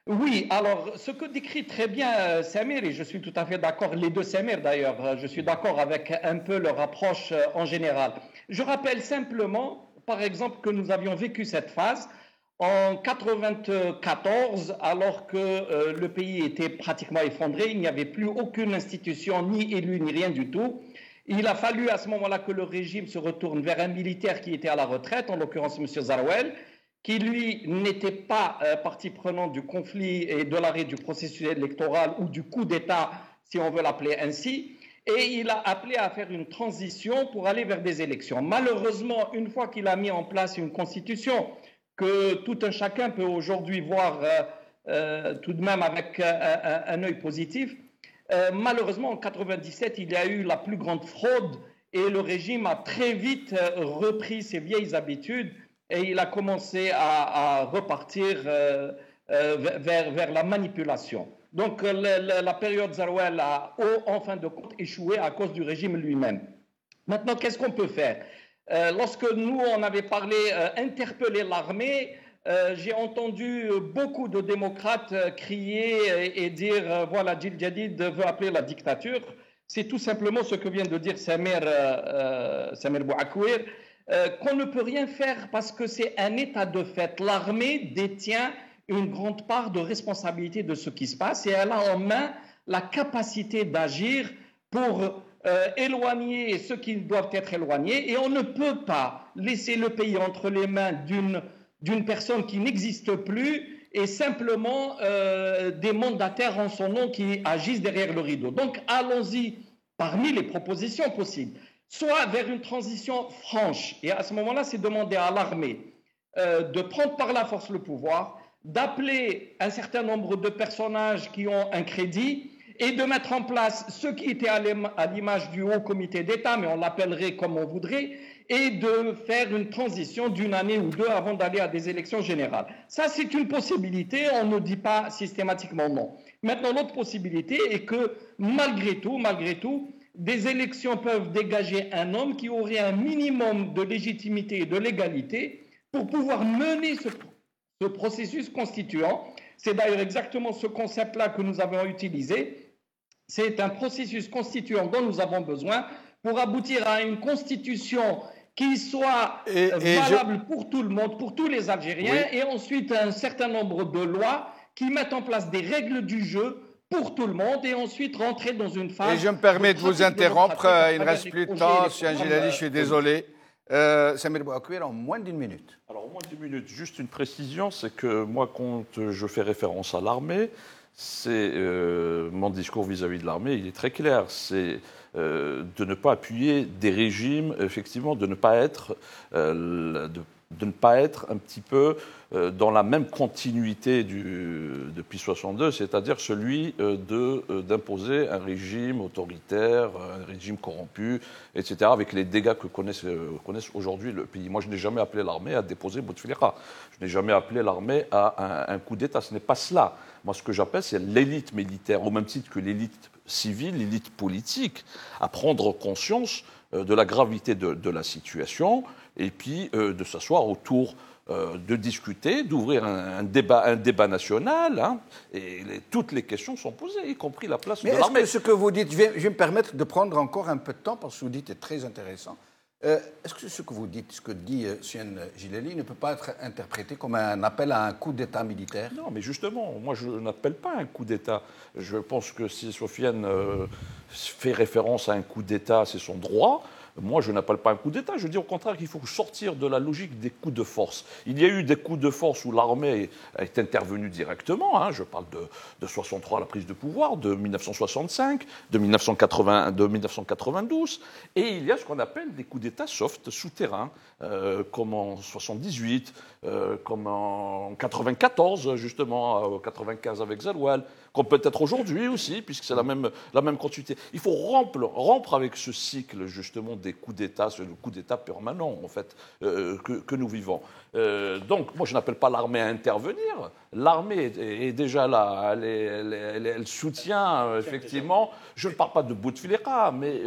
Oui, alors ce que décrit très bien Samir, et je suis tout à fait d'accord, les deux Samir d'ailleurs, je suis d'accord avec un peu leur approche en général. Je rappelle simplement, par exemple, que nous avions vécu cette phase en 1994, alors que le pays était pratiquement effondré, il n'y avait plus aucune institution, ni élu, ni rien du tout. Il a fallu à ce moment-là que le régime se retourne vers un militaire qui était à la retraite, en l'occurrence M. Zarouel, qui lui n'était pas partie prenante du conflit et de l'arrêt du processus électoral ou du coup d'État, si on veut l'appeler ainsi, et il a appelé à faire une transition pour aller vers des élections. Malheureusement, une fois qu'il a mis en place une constitution que tout un chacun peut aujourd'hui voir tout de même avec un œil positif, malheureusement en 1997, il y a eu la plus grande fraude et le régime a très vite repris ses vieilles habitudes et il a commencé à repartir vers la manipulation. Donc la période Zeroual a en fin de compte échoué à cause du régime lui-même. Maintenant, qu'est-ce qu'on peut faire? Lorsque nous, on avait parlé interpeller l'armée, j'ai entendu beaucoup de démocrates crier et dire voilà, Djil Jadid veut appeler la dictature. C'est tout simplement ce que vient de dire Samir Bouakwir, qu'on ne peut rien faire parce que c'est un état de fait. L'armée détient une grande part de responsabilité de ce qui se passe et elle a en main la capacité d'agir pour éloigner ceux qui doivent être éloignés, et on ne peut pas laisser le pays entre les mains d'une personne qui n'existe plus et simplement des mandataires en son nom qui agissent derrière le rideau. Donc allons-y parmi les propositions possibles, soit vers une transition franche, et à ce moment-là c'est demander à l'armée de prendre par la force le pouvoir, d'appeler un certain nombre de personnages qui ont un crédit et de mettre en place ce qui était à l'image du Haut Comité d'État, mais on l'appellerait comme on voudrait, et de faire une transition d'une année ou deux avant d'aller à des élections générales. Ça, c'est une possibilité, on ne dit pas systématiquement non. Maintenant, l'autre possibilité est que, malgré tout, des élections peuvent dégager un homme qui aurait un minimum de légitimité et de légalité pour pouvoir mener ce processus constituant. C'est d'ailleurs exactement ce concept-là que nous avons utilisé. C'est un processus constituant dont nous avons besoin pour aboutir à une constitution qui soit valable pour tout le monde, pour tous les Algériens, et ensuite un certain nombre de lois qui mettent en place des règles du jeu pour tout le monde, et ensuite rentrer dans une phase... Et je me permets de vous interrompre, il ne reste plus de temps, M. Gilali, je suis désolé. Samir Bouakwir, en moins d'une minute. Alors, en moins d'une minute, juste une précision, c'est que moi, quand je fais référence à l'armée, c'est mon discours vis-à-vis de l'armée, il est très clair, c'est de ne pas appuyer des régimes, effectivement, de ne pas être un petit peu dans la même continuité depuis 62, c'est-à-dire celui d'imposer un régime autoritaire, un régime corrompu, etc., avec les dégâts que connaissent aujourd'hui le pays. Moi, je n'ai jamais appelé l'armée à déposer Bouteflika. Je n'ai jamais appelé l'armée à un coup d'État. Ce n'est pas cela. Moi, ce que j'appelle, c'est l'élite militaire, au même titre que l'élite civile, l'élite politique, à prendre conscience de la gravité de la situation et puis de s'asseoir autour de discuter, d'ouvrir un débat national, hein, et toutes les questions sont posées, y compris la place de l'armée. Est-ce que ce que vous dites, je vais me permettre de prendre encore un peu de temps, parce que ce que vous dites est très intéressant. Est-ce que ce que vous dites, ce que dit Soufiane Gilali, ne peut pas être interprété comme un appel à un coup d'État militaire? Non, mais justement, moi je n'appelle pas un coup d'État. Je pense que si Soufiane fait référence à un coup d'État, c'est son droit. Moi, je n'appelle pas un coup d'État. Je dis au contraire qu'il faut sortir de la logique des coups de force. Il y a eu des coups de force où l'armée est intervenue directement. Hein. Je parle de 63, la prise de pouvoir, de 1965, de 1992. Et il y a ce qu'on appelle des coups d'État soft, souterrains, comme en 78, comme en 94, justement, 95 avec Zeroual, comme peut-être aujourd'hui aussi, puisque c'est la même continuité. Il faut rompre avec ce cycle, justement, des coups d'État, ce coup d'État permanent, en fait, que nous vivons. Donc, moi, je n'appelle pas l'armée à intervenir. L'armée est déjà là, elle soutient, effectivement, je ne parle pas de Bouteflika, mais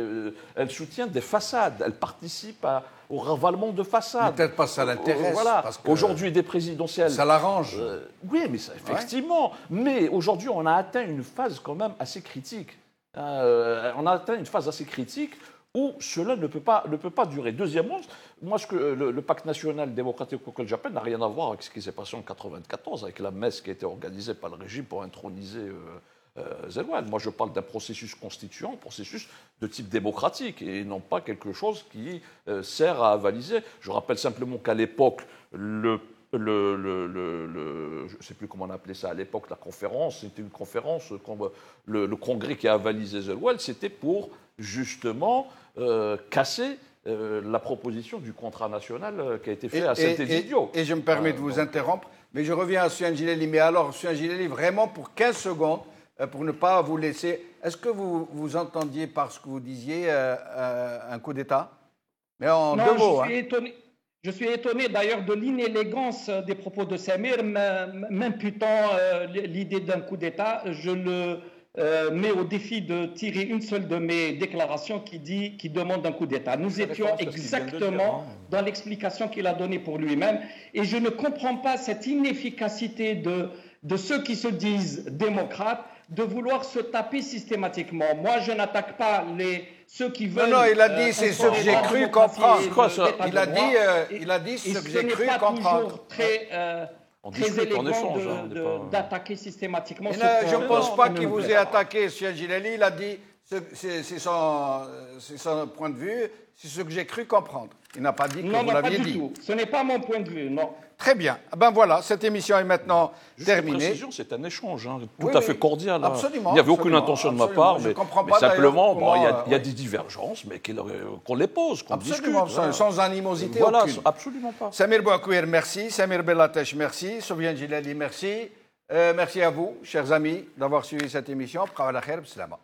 elle soutient des façades, elle participe au ravalement de façades. Peut-être pas ça l'intéresse. Voilà. Aujourd'hui, des présidentielles. Ça l'arrange. Oui, mais ça, effectivement. Ouais. Mais aujourd'hui, on a atteint une phase quand même assez critique. On a atteint une phase assez critique où cela ne peut pas durer. Deuxièmement, moi, ce que le pacte national démocratique auquel j'appelle n'a rien à voir avec ce qui s'est passé en 1994, avec la messe qui a été organisée par le régime pour introniser Zeroual. Moi, je parle d'un processus constituant, un processus de type démocratique, et non pas quelque chose qui sert à avaliser. Je rappelle simplement qu'à l'époque, je ne sais plus comment on appelait ça à l'époque, la conférence, c'était une conférence, le congrès qui a avalisé Zeroual, c'était pour justement casser la proposition du contrat national qui a été fait à Saint-Égidio. Et je me permets de vous interrompre, mais je reviens à Soufiane Gilali. Mais alors, Soufiane Gilali, vraiment pour 15 secondes, pour ne pas vous laisser... Est-ce que vous entendiez par ce que vous disiez un coup d'État? Mais en deux mots. Je suis étonné d'ailleurs de l'inélégance des propos de Samir, m'imputant l'idée d'un coup d'État. Je le mets au défi de tirer une seule de mes déclarations qui demande un coup d'État. Nous étions exactement dans l'explication qu'il a donnée pour lui-même et je ne comprends pas cette inefficacité de ceux qui se disent démocrates de vouloir se taper systématiquement. Moi, je n'attaque pas ceux qui veulent... Non, il a dit c'est ce que j'ai cru comprendre. Il a dit ce que j'ai cru comprendre. Très élégant d'attaquer systématiquement. Je ne pense pas qu'il vous ait attaqué, M. Gilali. Il a dit c'est son point de vue, c'est ce que j'ai cru comprendre. Il n'a pas dit que vous l'aviez dit. Non, pas du tout. Ce n'est pas mon point de vue, non. Très bien. Ben voilà, cette émission est maintenant terminée. C'est un échange tout à fait cordial. Absolument. Il n'y avait aucune intention de ma part, mais simplement, il y a des divergences, mais qu'on les pose, qu'on discute. Sans animosité voilà, aucune. Absolument pas. Samir Bouakouir, merci. Samir Bellateche, merci. Soufiane Gilali, merci. Merci à vous, chers amis, d'avoir suivi cette émission. Bqaw ala khair, b'slama.